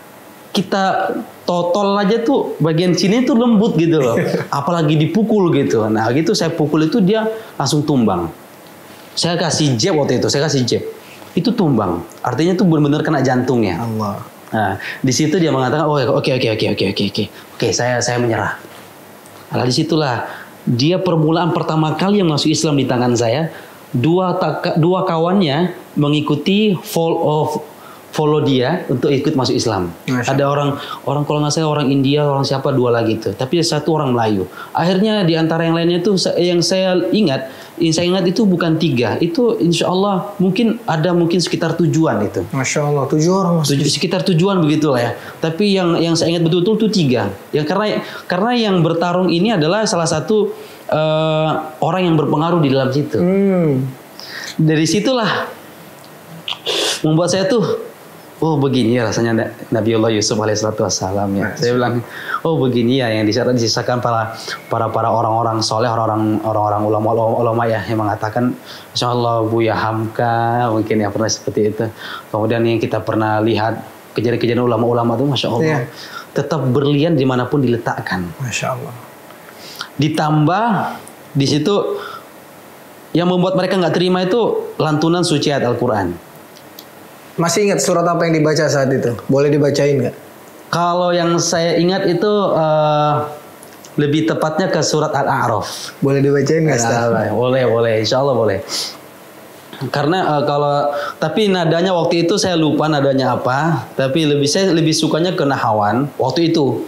Speaker 1: kita totol aja tuh bagian sini tuh lembut gitu loh. Apalagi dipukul gitu. Nah gitu saya pukul itu dia langsung tumbang. Saya kasih jab waktu itu, itu tumbang. Artinya tuh benar-benar kena jantungnya.
Speaker 2: Allah.
Speaker 1: Nah, di situ dia mengatakan, oh oke, saya menyerah. Nah, disitulah dia permulaan pertama kali yang masuk Islam di tangan saya. Dua kawannya mengikuti follow dia untuk ikut masuk Islam. Ada orang kalau nggak salah orang India, orang siapa 2 lagi tuh. Tapi 1 orang Melayu. Akhirnya di antara yang lainnya tuh yang saya ingat itu bukan 3. Itu insya Allah mungkin sekitar 7-an itu.
Speaker 2: Masya Allah, 7 orang.
Speaker 1: Sekitar 7-an begitulah ya. Tapi yang saya ingat betul-betul tuh 3. Yang karena yang bertarung ini adalah salah satu orang yang berpengaruh di dalam situ. Dari situlah membuat saya tuh, oh begini ya rasanya Nabiullah Yusuf alaihissalam ya. Saya bilang, oh begini ya yang disisakan para orang-orang soleh, orang-orang ulama ya yang mengatakan, insya Allah Buya Hamka mungkin ya pernah seperti itu. Kemudian yang kita pernah lihat kejadian-kejadian ulama-ulama itu, masya Allah, tetap berlian dimanapun diletakkan.
Speaker 2: Masya Allah.
Speaker 1: Ditambah di situ yang membuat mereka nggak terima itu lantunan suci ayat Al-Quran.
Speaker 2: Masih ingat surat apa yang dibaca saat itu? Boleh dibacain nggak?
Speaker 1: Kalau yang saya ingat itu lebih tepatnya ke surat Al-A'raf.
Speaker 2: Boleh dibacain nggak?
Speaker 1: Boleh, insya Allah boleh. Karena tapi nadanya waktu itu saya lupa nadanya apa. Tapi saya lebih sukanya ke Nahawan waktu itu.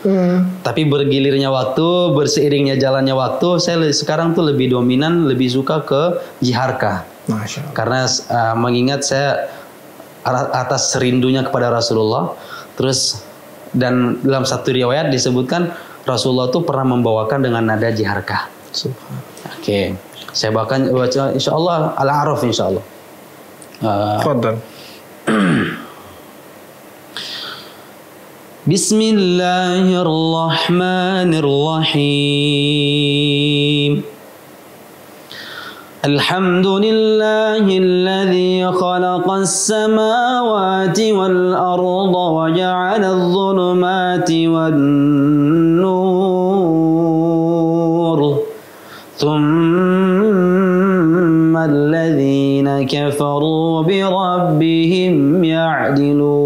Speaker 1: Tapi bergilirnya waktu, berseiringnya jalannya waktu, saya sekarang tuh lebih dominan, lebih suka ke Jiharka.
Speaker 2: Masya Allah.
Speaker 1: Karena mengingat saya atas rindunya kepada Rasulullah. Terus dan dalam satu riwayat disebutkan Rasulullah tuh pernah membawakan dengan nada Jiharka. Oke. Saya baca insya Allah Al-A'raf insya Allah.
Speaker 2: Fadal.
Speaker 1: Bismillahirrahmanirrahim. Alhamdulillahilladzi khalaqas samawati wal arda wa ja'alal dhulumati wan nur. Thumma alladhina kafaru bi rabbihim ya'dilun.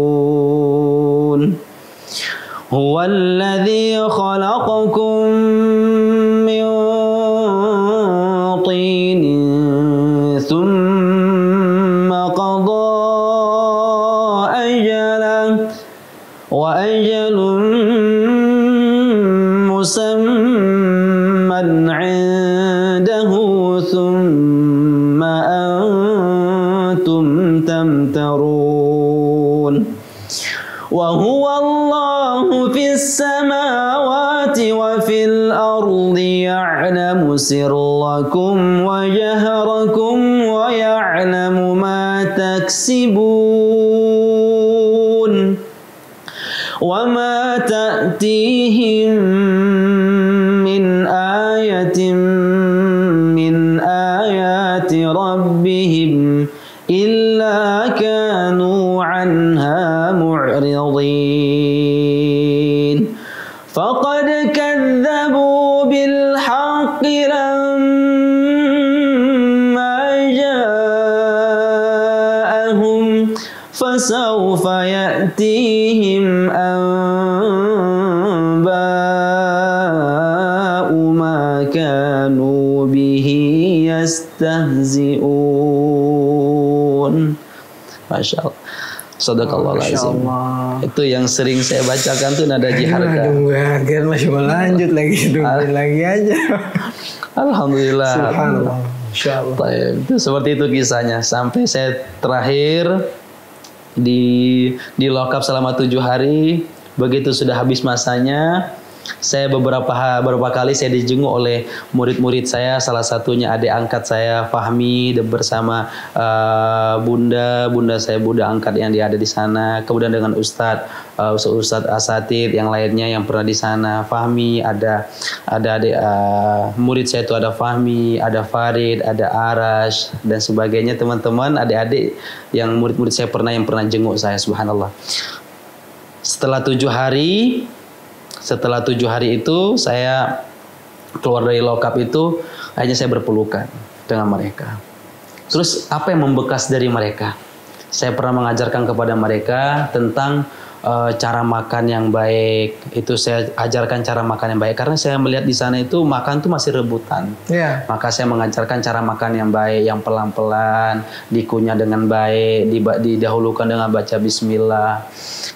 Speaker 1: Huwallazi khalaqakum min tinin thumma qada ajalan wa ajalun musamman 'indahu thumma antum tamtarun. Wa huwa Allahu fis samawati wa fil ardi ya'lamu sirrakum wa jahrakum wa ya'lamu ma taksibun wa ma ta'tihim min ayatin min ayati rabbihim illa kanu 'anha mu'ridin. Faqad kadzabu bil haqqi lamma ja'ahum fasawfa ya'tihim anba'u ma kanu bihi yastahzi'un. Masya Allah. Sadaqallahul azim. Itu yang sering saya bacakan tuh nada jiharka.
Speaker 2: Aduh, akhirnya masih mau lanjut lagi, tungguin lagi aja.
Speaker 1: Alhamdulillah.
Speaker 2: Subhanallah. Insyaallah.
Speaker 1: Itu seperti itu kisahnya sampai saya terakhir di lock up selama 7 hari. Begitu sudah habis masanya, saya beberapa kali saya dijenguk oleh murid-murid saya, salah satunya adik angkat saya Fahmi bersama bunda saya, bunda angkat yang dia ada di sana, kemudian dengan Ustadz asatid yang lainnya yang pernah di sana. Fahmi ada adik murid saya itu, ada Fahmi, ada Farid, ada Arash dan sebagainya, teman-teman adik-adik yang murid-murid saya yang pernah jenguk saya. Subhanallah. Setelah 7 hari itu saya keluar dari lokap itu, akhirnya saya berpelukan dengan mereka. Terus apa yang membekas dari mereka? Saya pernah mengajarkan kepada mereka tentang cara makan yang baik. Itu saya ajarkan cara makan yang baik karena saya melihat di sana itu makan tuh masih rebutan. Yeah. Maka saya mengajarkan cara makan yang baik, yang pelan-pelan, dikunyah dengan baik, didahulukan dengan baca bismillah.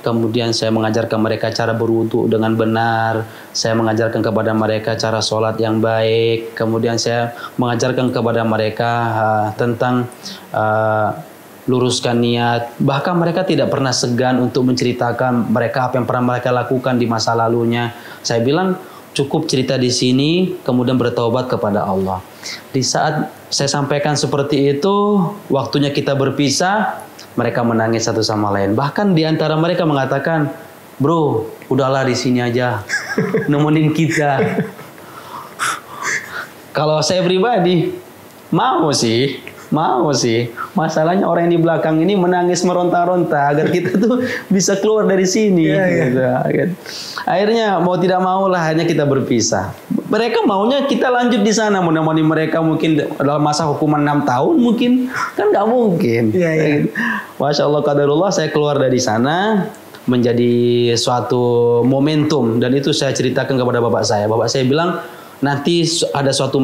Speaker 1: Kemudian saya mengajarkan mereka cara berwudu dengan benar. Saya mengajarkan kepada mereka cara sholat yang baik. Kemudian saya mengajarkan kepada mereka tentang luruskan niat. Bahkan mereka tidak pernah segan untuk menceritakan mereka apa yang pernah mereka lakukan di masa lalunya. Saya bilang cukup cerita di sini, kemudian bertaubat kepada Allah. Di saat saya sampaikan seperti itu, waktunya kita berpisah, mereka menangis satu sama lain. Bahkan di antara mereka mengatakan, "Bro, udahlah di sini aja, nemenin kita." Kalau saya pribadi mau sih. Masalahnya orang yang di belakang ini menangis meronta-ronta agar kita tuh bisa keluar dari sini. Gitu. Akhirnya mau tidak mau lah, hanya kita berpisah. Mereka maunya kita lanjut di sana, menemani mereka mungkin dalam masa hukuman 6 tahun mungkin, kan nggak mungkin. Masya Allah, qadarullah, saya keluar dari sana menjadi suatu momentum, dan itu saya ceritakan kepada bapak saya. Bapak saya bilang, nanti ada suatu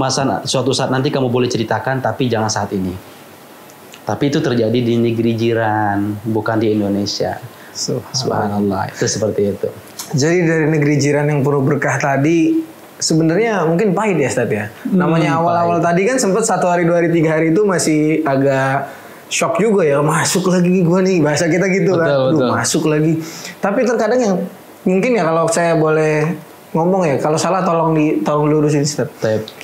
Speaker 1: saat nanti kamu boleh ceritakan, tapi jangan saat ini. Tapi itu terjadi di negeri jiran, bukan di Indonesia. Subhanallah, itu seperti itu.
Speaker 2: Jadi dari negeri jiran yang penuh berkah tadi, sebenarnya mungkin pahit ya Ustadz ya. Namanya awal-awal tadi kan sempat 1 hari, 2 hari, 3 hari itu masih agak shock juga ya. Masuk lagi gue nih, bahasa kita gitu kan. Betul. Masuk lagi. Tapi terkadang yang mungkin ya, kalau saya boleh ngomong ya, kalau salah tolong lurusin Ustaz.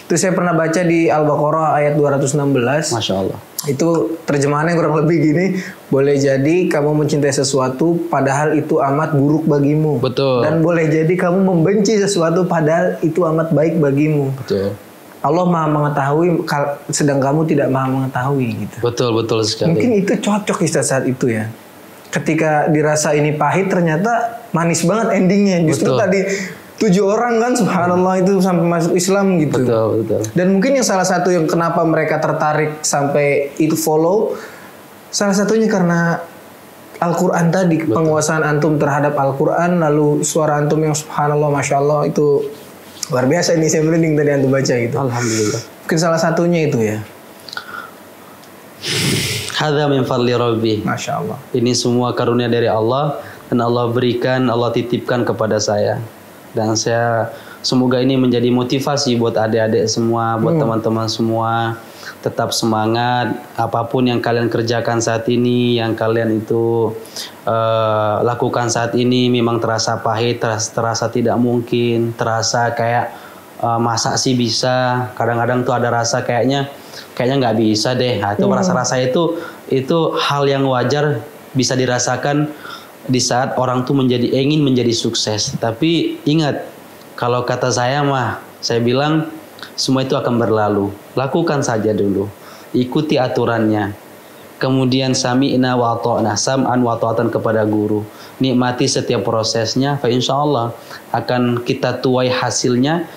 Speaker 2: Itu saya pernah baca di Al-Baqarah ayat 216.
Speaker 1: Masya Allah.
Speaker 2: Itu terjemahannya kurang lebih gini, boleh jadi kamu mencintai sesuatu padahal itu amat buruk bagimu.
Speaker 1: Betul.
Speaker 2: Dan boleh jadi kamu membenci sesuatu padahal itu amat baik bagimu.
Speaker 1: Betul.
Speaker 2: Allah Maha mengetahui sedang kamu tidak Maha mengetahui gitu.
Speaker 1: Betul sekali.
Speaker 2: Mungkin itu cocok Ustaz saat itu ya. Ketika dirasa ini pahit ternyata manis banget endingnya. Justru tadi 7 orang kan subhanallah itu sampai masuk Islam gitu.
Speaker 1: Betul.
Speaker 2: Dan mungkin yang salah satu yang kenapa mereka tertarik sampai itu follow, salah satunya karena Al-Quran tadi. Penguasaan antum terhadap Al-Quran, lalu suara antum yang subhanallah masya Allah itu luar biasa. Ini saya merinding tadi antum baca gitu.
Speaker 1: Alhamdulillah.
Speaker 2: Mungkin salah satunya itu ya.
Speaker 1: Hadza min fadli rabbi.
Speaker 2: Masya Allah.
Speaker 1: Ini semua karunia dari Allah dan Allah berikan, Allah titipkan kepada saya. Dan saya semoga ini menjadi motivasi buat adik-adik semua, buat teman-teman semua. Tetap semangat, apapun yang kalian kerjakan saat ini, yang kalian itu lakukan saat ini memang terasa pahit, terasa tidak mungkin, terasa kayak masa sih bisa. Kadang-kadang tuh ada rasa kayaknya nggak bisa deh. Nah, itu rasa-rasa itu hal yang wajar bisa dirasakan di saat orang tuh ingin menjadi sukses. Tapi ingat, kalau kata saya mah, saya bilang semua itu akan berlalu. Lakukan saja dulu, ikuti aturannya. Kemudian sami'na wa ta'na, sam'an wa ta'atan kepada guru. Nikmati setiap prosesnya, fa insyaallah akan kita tuai hasilnya.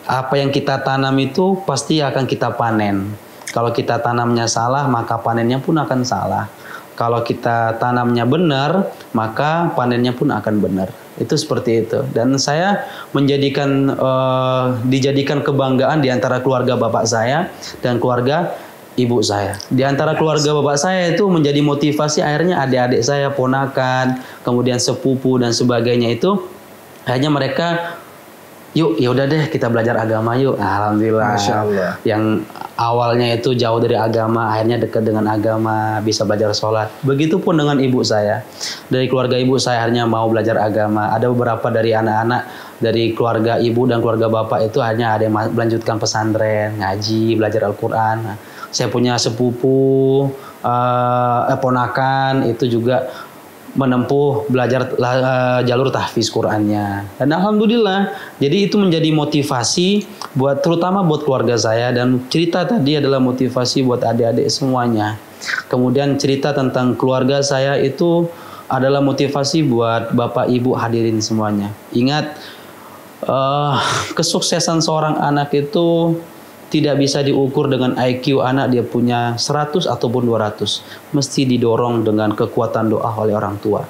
Speaker 1: Apa yang kita tanam itu pasti akan kita panen. Kalau kita tanamnya salah, maka panennya pun akan salah. Kalau kita tanamnya benar, maka panennya pun akan benar. Itu seperti itu. Dan saya dijadikan kebanggaan di antara keluarga bapak saya dan keluarga ibu saya. Di antara keluarga bapak saya itu menjadi motivasi, akhirnya adik-adik saya, ponakan, kemudian sepupu dan sebagainya itu, akhirnya mereka, yuk ya udah deh kita belajar agama yuk. Alhamdulillah.
Speaker 2: Masya Allah.
Speaker 1: Yang awalnya itu jauh dari agama, akhirnya dekat dengan agama, bisa belajar sholat. Begitupun dengan ibu saya. Dari keluarga ibu saya akhirnya mau belajar agama. Ada beberapa dari anak-anak dari keluarga ibu dan keluarga bapak itu hanya ada yang melanjutkan pesantren, ngaji, belajar Al-Quran. Nah, saya punya sepupu, ponakan itu juga menempuh belajar jalur tahfiz Qur'annya. Dan alhamdulillah, jadi itu menjadi motivasi terutama buat keluarga saya, dan cerita tadi adalah motivasi buat adik-adik semuanya. Kemudian cerita tentang keluarga saya itu adalah motivasi buat bapak ibu hadirin semuanya. Ingat, kesuksesan seorang anak itu tidak bisa diukur dengan IQ anak dia punya 100 ataupun 200. Mesti didorong dengan kekuatan doa oleh orang tua.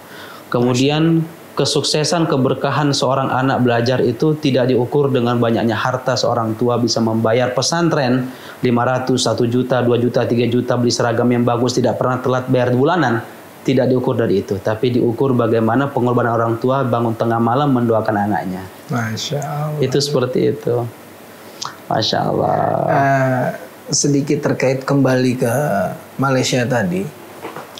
Speaker 1: Kemudian kesuksesan, keberkahan seorang anak belajar itu tidak diukur dengan banyaknya harta seorang tua bisa membayar pesantren 500, 1 juta, 2 juta, 3 juta, beli seragam yang bagus, tidak pernah telat bayar bulanan. Tidak diukur dari itu, tapi diukur bagaimana pengorbanan orang tua bangun tengah malam mendoakan anaknya.
Speaker 2: Masya Allah.
Speaker 1: Itu seperti itu. Masya Allah.
Speaker 2: Sedikit terkait kembali ke Malaysia tadi,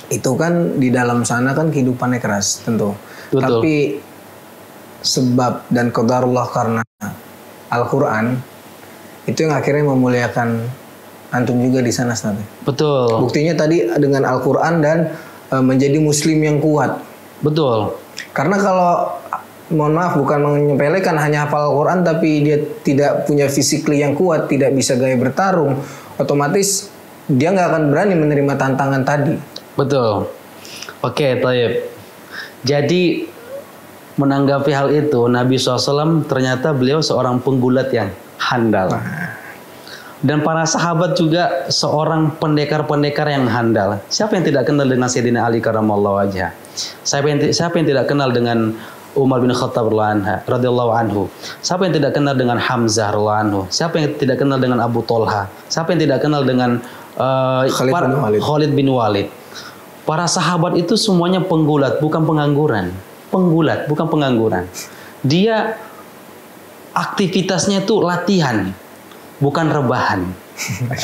Speaker 2: itu kan di dalam sana kan kehidupannya keras tentu.
Speaker 1: Betul.
Speaker 2: Tapi sebab dan qadarullah karena Al-Quran itu yang akhirnya memuliakan antum juga di sana, Ustaz.
Speaker 1: Betul.
Speaker 2: Buktinya tadi dengan Al-Quran dan menjadi Muslim yang kuat.
Speaker 1: Betul.
Speaker 2: Karena kalau mohon maaf bukan menyepelekan, hanya hafal Al-Quran tapi dia tidak punya fisikly yang kuat, tidak bisa gaya bertarung, otomatis dia nggak akan berani menerima tantangan tadi.
Speaker 1: Betul. Oke, Taib. Jadi menanggapi hal itu, Nabi SAW ternyata beliau seorang penggulat yang handal. Dan para sahabat juga seorang pendekar-pendekar yang handal. Siapa yang tidak kenal dengan Sayyidina Ali karramallahu wajhah? Siapa yang tidak kenal dengan Umar bin Khattab radhiyallahu anhu? Siapa yang tidak kenal dengan Hamzah radhiyallahu anhu? Siapa yang tidak kenal dengan Abu Tolha? Siapa yang tidak kenal dengan Khalid bin Walid? Para sahabat itu semuanya penggulat, bukan pengangguran. Penggulat, bukan pengangguran. Dia aktivitasnya itu latihan, bukan rebahan.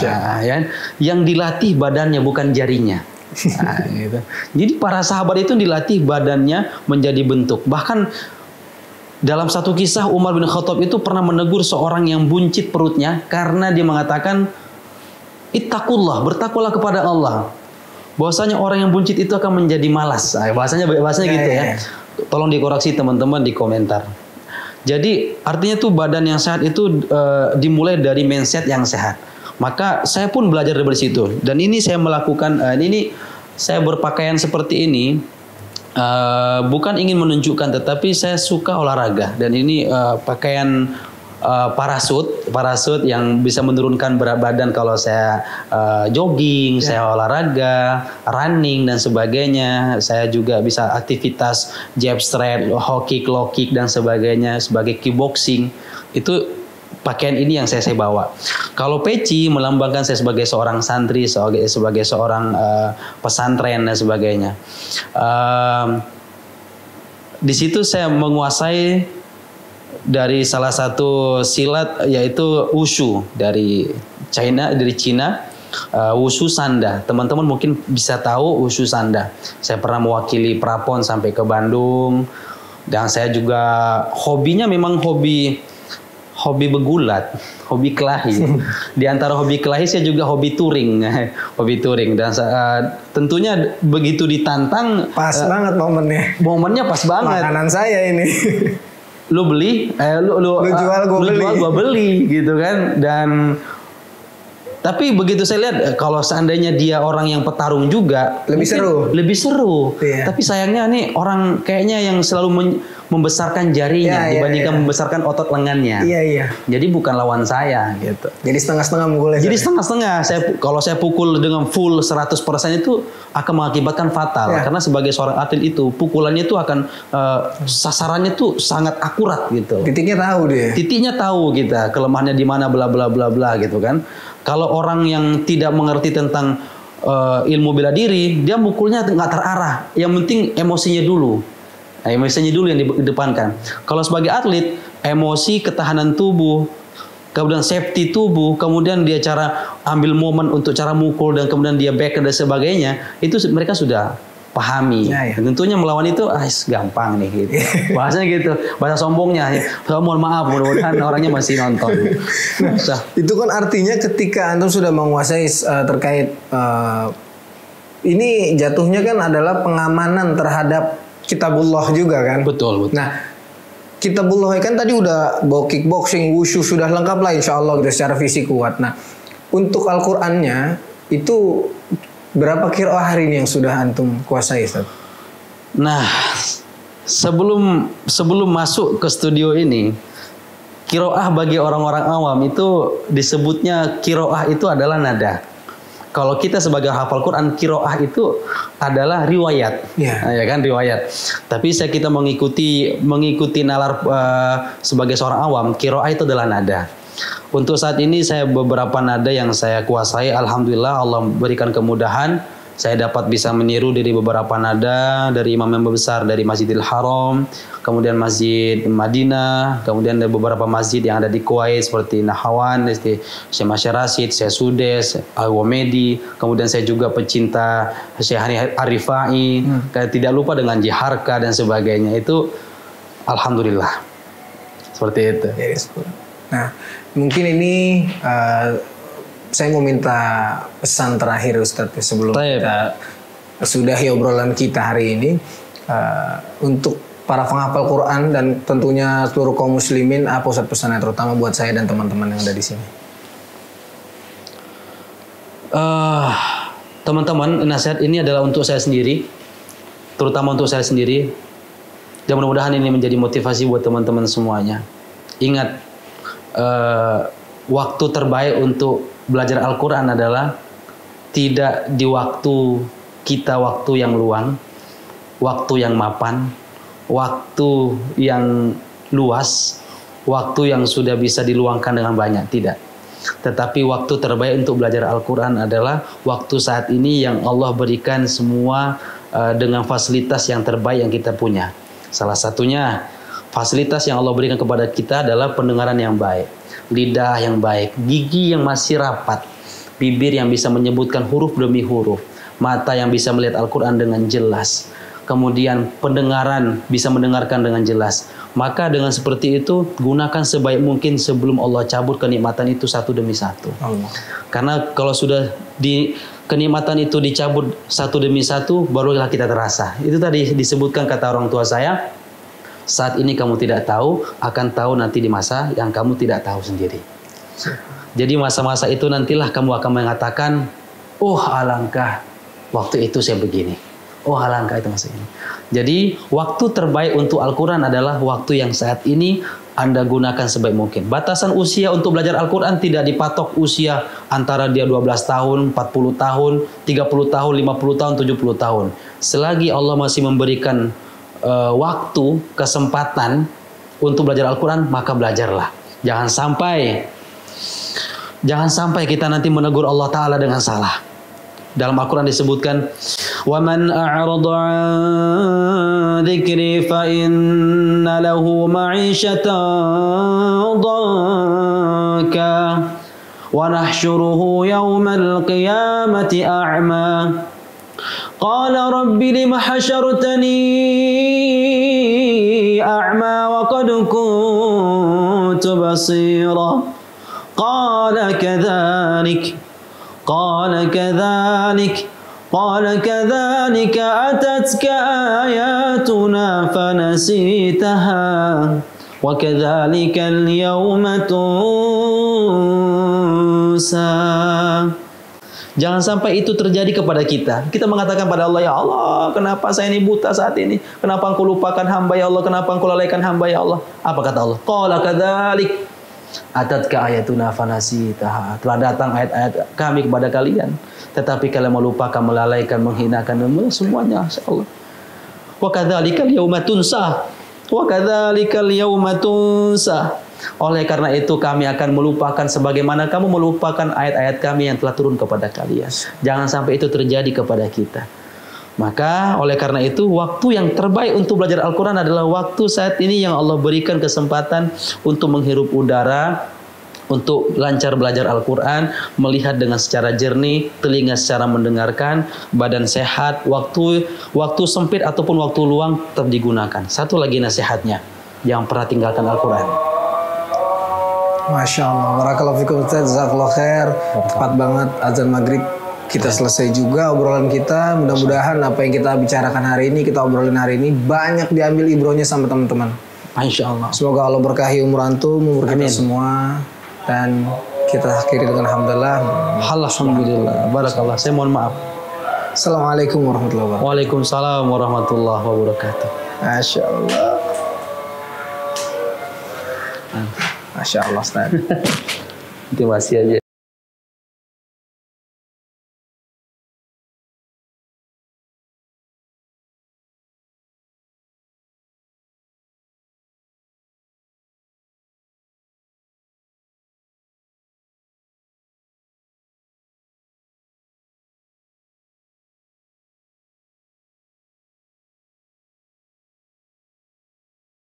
Speaker 1: Ya. Yang dilatih badannya, bukan jarinya. Nah, gitu. Jadi para sahabat itu dilatih badannya menjadi bentuk. Bahkan dalam satu kisah Umar bin Khattab itu pernah menegur seorang yang buncit perutnya karena dia mengatakan, ittaqullah, bertakwalah kepada Allah. Bahwasanya orang yang buncit itu akan menjadi malas. Nah, bahasanya gitu ya. Tolong dikoreksi teman-teman di komentar. Jadi artinya tuh badan yang sehat itu dimulai dari mindset yang sehat. Maka saya pun belajar dari situ. Dan ini saya melakukan, ini saya berpakaian seperti ini bukan ingin menunjukkan, tetapi saya suka olahraga. Dan ini pakaian parasut yang bisa menurunkan berat badan kalau saya jogging, saya olahraga, running dan sebagainya. Saya juga bisa aktivitas jab straight, hoki, low kick dan sebagainya sebagai kickboxing. Itu pakaian ini yang saya bawa. Kalau peci melambangkan saya sebagai seorang santri, sebagai seorang pesantren dan sebagainya. Di situ saya menguasai dari salah satu silat yaitu wushu dari China, wushu sanda. Teman-teman mungkin bisa tahu wushu sanda. Saya pernah mewakili prapon sampai ke Bandung, dan saya juga hobinya memang hobi begulat, hobi kelahi. Di antara hobi kelahi saya juga hobi touring, dan tentunya begitu ditantang.
Speaker 2: Pas banget momennya.
Speaker 1: Momennya pas banget.
Speaker 2: Makanan saya ini.
Speaker 1: Lu beli, lu
Speaker 2: jual, gua
Speaker 1: beli gitu kan. Dan tapi begitu saya lihat kalau seandainya dia orang yang petarung juga lebih seru. Iya. Tapi sayangnya nih orang kayaknya yang selalu membesarkan jarinya dibandingkan membesarkan otot lengannya.
Speaker 2: Iya.
Speaker 1: Jadi bukan lawan saya gitu.
Speaker 2: Jadi setengah-setengah mukulnya.
Speaker 1: Jadi setengah-setengah. Kalau saya pukul dengan full 100% itu akan mengakibatkan fatal. Karena sebagai seorang atlet itu pukulannya itu akan sasarannya tuh sangat akurat gitu. Titiknya tahu kita kelemahannya di mana bla bla bla bla gitu kan. Kalau orang yang tidak mengerti tentang ilmu bela diri, dia mukulnya nggak terarah. Yang penting emosinya dulu. Nah, emosinya dulu yang didepankan. Kalau sebagai atlet, emosi, ketahanan tubuh, kemudian safety tubuh, kemudian dia cara ambil momen untuk cara mukul dan kemudian dia back dan sebagainya, itu mereka sudah pahami. Tentunya melawan itu gampang nih gitu. Bahasanya gitu, bahasa sombongnya. Mohon maaf, mudah-mudahan orangnya masih nonton.
Speaker 2: Itu kan artinya ketika antum sudah menguasai terkait ini jatuhnya kan adalah pengamanan terhadap kitabullah juga kan.
Speaker 1: Betul.
Speaker 2: Nah, kitabullah kan tadi udah bawa kickboxing, wushu sudah lengkap lah insya Allah gitu, secara fisik kuat. Nah, untuk Al-Qur'annya itu berapa qiraah hari ini yang sudah antum kuasai, Ustaz?
Speaker 1: Nah, sebelum masuk ke studio ini, qiraah bagi orang-orang awam itu disebutnya qiraah itu adalah nada. Kalau kita sebagai hafal Quran, qiraah itu adalah riwayat, ya kan, riwayat. Tapi kita mengikuti nalar sebagai seorang awam, qiraah itu adalah nada. Untuk saat ini saya beberapa nada yang saya kuasai, alhamdulillah Allah berikan kemudahan. Saya dapat bisa meniru dari beberapa nada dari imam yang besar dari Masjidil Haram, kemudian Masjid Madinah, kemudian ada beberapa masjid yang ada di Kuwait seperti Nahawan, Syekh Masyar Rasid, Syekh Sudes, Al-Wamedi, kemudian saya juga pecinta Syekh Arifai, tidak lupa dengan Jiharka dan sebagainya. Itu alhamdulillah. Seperti itu.
Speaker 2: Nah, mungkin ini saya mau minta pesan terakhir Ustadz sebelum kita sudahi obrolan kita hari ini untuk para penghafal Quran dan tentunya seluruh kaum muslimin, apa Ustadz pesannya terutama buat saya dan teman-teman yang ada di sini?
Speaker 1: Teman-teman, nasihat ini adalah untuk saya sendiri, terutama untuk saya sendiri, dan mudah-mudahan ini menjadi motivasi buat teman-teman semuanya. Ingat, waktu terbaik untuk belajar Al-Quran adalah tidak di waktu yang luang, waktu yang mapan, waktu yang luas, waktu yang sudah bisa diluangkan dengan banyak, tidak. Tetapi waktu terbaik untuk belajar Al-Quran adalah waktu saat ini yang Allah berikan semua dengan fasilitas yang terbaik yang kita punya. Salah satunya fasilitas yang Allah berikan kepada kita adalah pendengaran yang baik, lidah yang baik, gigi yang masih rapat, bibir yang bisa menyebutkan huruf demi huruf, mata yang bisa melihat Al-Quran dengan jelas, kemudian pendengaran bisa mendengarkan dengan jelas. Maka dengan seperti itu gunakan sebaik mungkin sebelum Allah cabut kenikmatan itu satu demi satu. Karena kalau sudah kenikmatan itu dicabut satu demi satu, barulah kita terasa. Itu tadi disebutkan kata orang tua saya, Saat ini kamu tidak tahu, akan tahu nanti di masa yang kamu tidak tahu sendiri. Jadi masa-masa itu nantilah kamu akan mengatakan, oh alangkah waktu itu saya begini. Oh alangkah itu masa ini. Jadi waktu terbaik untuk Al-Quran adalah waktu yang saat ini Anda gunakan sebaik mungkin. Batasan usia untuk belajar Al-Quran tidak dipatok usia antara dia 12 tahun, 40 tahun, 30 tahun, 50 tahun, 70 tahun. Selagi Allah masih memberikan waktu, kesempatan untuk belajar Al-Quran, maka belajarlah. Jangan sampai kita nanti menegur Allah Ta'ala dengan salah. Dalam Al-Quran disebutkan, وَمَنْ أَعْرَضَ عَنْ ذِكْرِي فَإِنَّ لَهُ مَعِيشَةً ضَنكًا وَنَحْشُرُهُ يَوْمَ الْقِيَامَةِ أَعْمَى قَالَ رَبِّ لِمَ حَشَرْتَنِي أَعْمَى وَقَدْ كُنْتُ بَصِيرًا قَالَ كذلك أتتك آياتنا فنسيتها وكذلك اليوم تنسى. Jangan sampai itu terjadi kepada kita. Kita mengatakan pada Allah, ya Allah, kenapa saya ini buta saat ini? Kenapa engkau lupakan hamba ya Allah? Kenapa engkau lalaikan hamba ya Allah? Apa kata Allah? Qala kadzalik atatka ayatuna fanasitaha. Telah datang ayat-ayat kami kepada kalian, tetapi kalian melupakan, melalaikan, menghinakan semuanya, insyaallah. Wa kadzalikal yauma tunsa. Wa kadzalikal yauma tunsa. Oleh karena itu kami akan melupakan sebagaimana kamu melupakan ayat-ayat kami yang telah turun kepada kalian. Jangan sampai itu terjadi kepada kita. Maka oleh karena itu waktu yang terbaik untuk belajar Al-Quran adalah waktu saat ini yang Allah berikan kesempatan untuk menghirup udara, untuk lancar belajar Al-Quran, melihat dengan secara jernih, telinga secara mendengarkan, badan sehat, waktu sempit ataupun waktu luang tetap digunakan. Satu lagi nasihatnya, jangan pernah tinggalkan Al-Quran.
Speaker 2: Masya Allah, barakallahu fikum Ustaz, jazakallahu khair. Tepat banget azan maghrib kita selesai juga obrolan kita. Mudah-mudahan apa yang kita bicarakan hari ini, kita obrolin hari ini banyak diambil ibrohnya sama teman-teman.
Speaker 1: Insya Allah.
Speaker 2: Semoga Allah berkahi umur antum, umur kita semua, dan kita akhiri dengan alhamdulillah.
Speaker 1: Alhamdulillah. Barakallah. Saya mohon maaf.
Speaker 2: Assalamualaikum warahmatullahi wabarakatuh.
Speaker 1: Waalaikumsalam warahmatullahi wabarakatuh.
Speaker 2: Masya Allah. Masya Allah, Ustaz.
Speaker 1: Itu masih aja.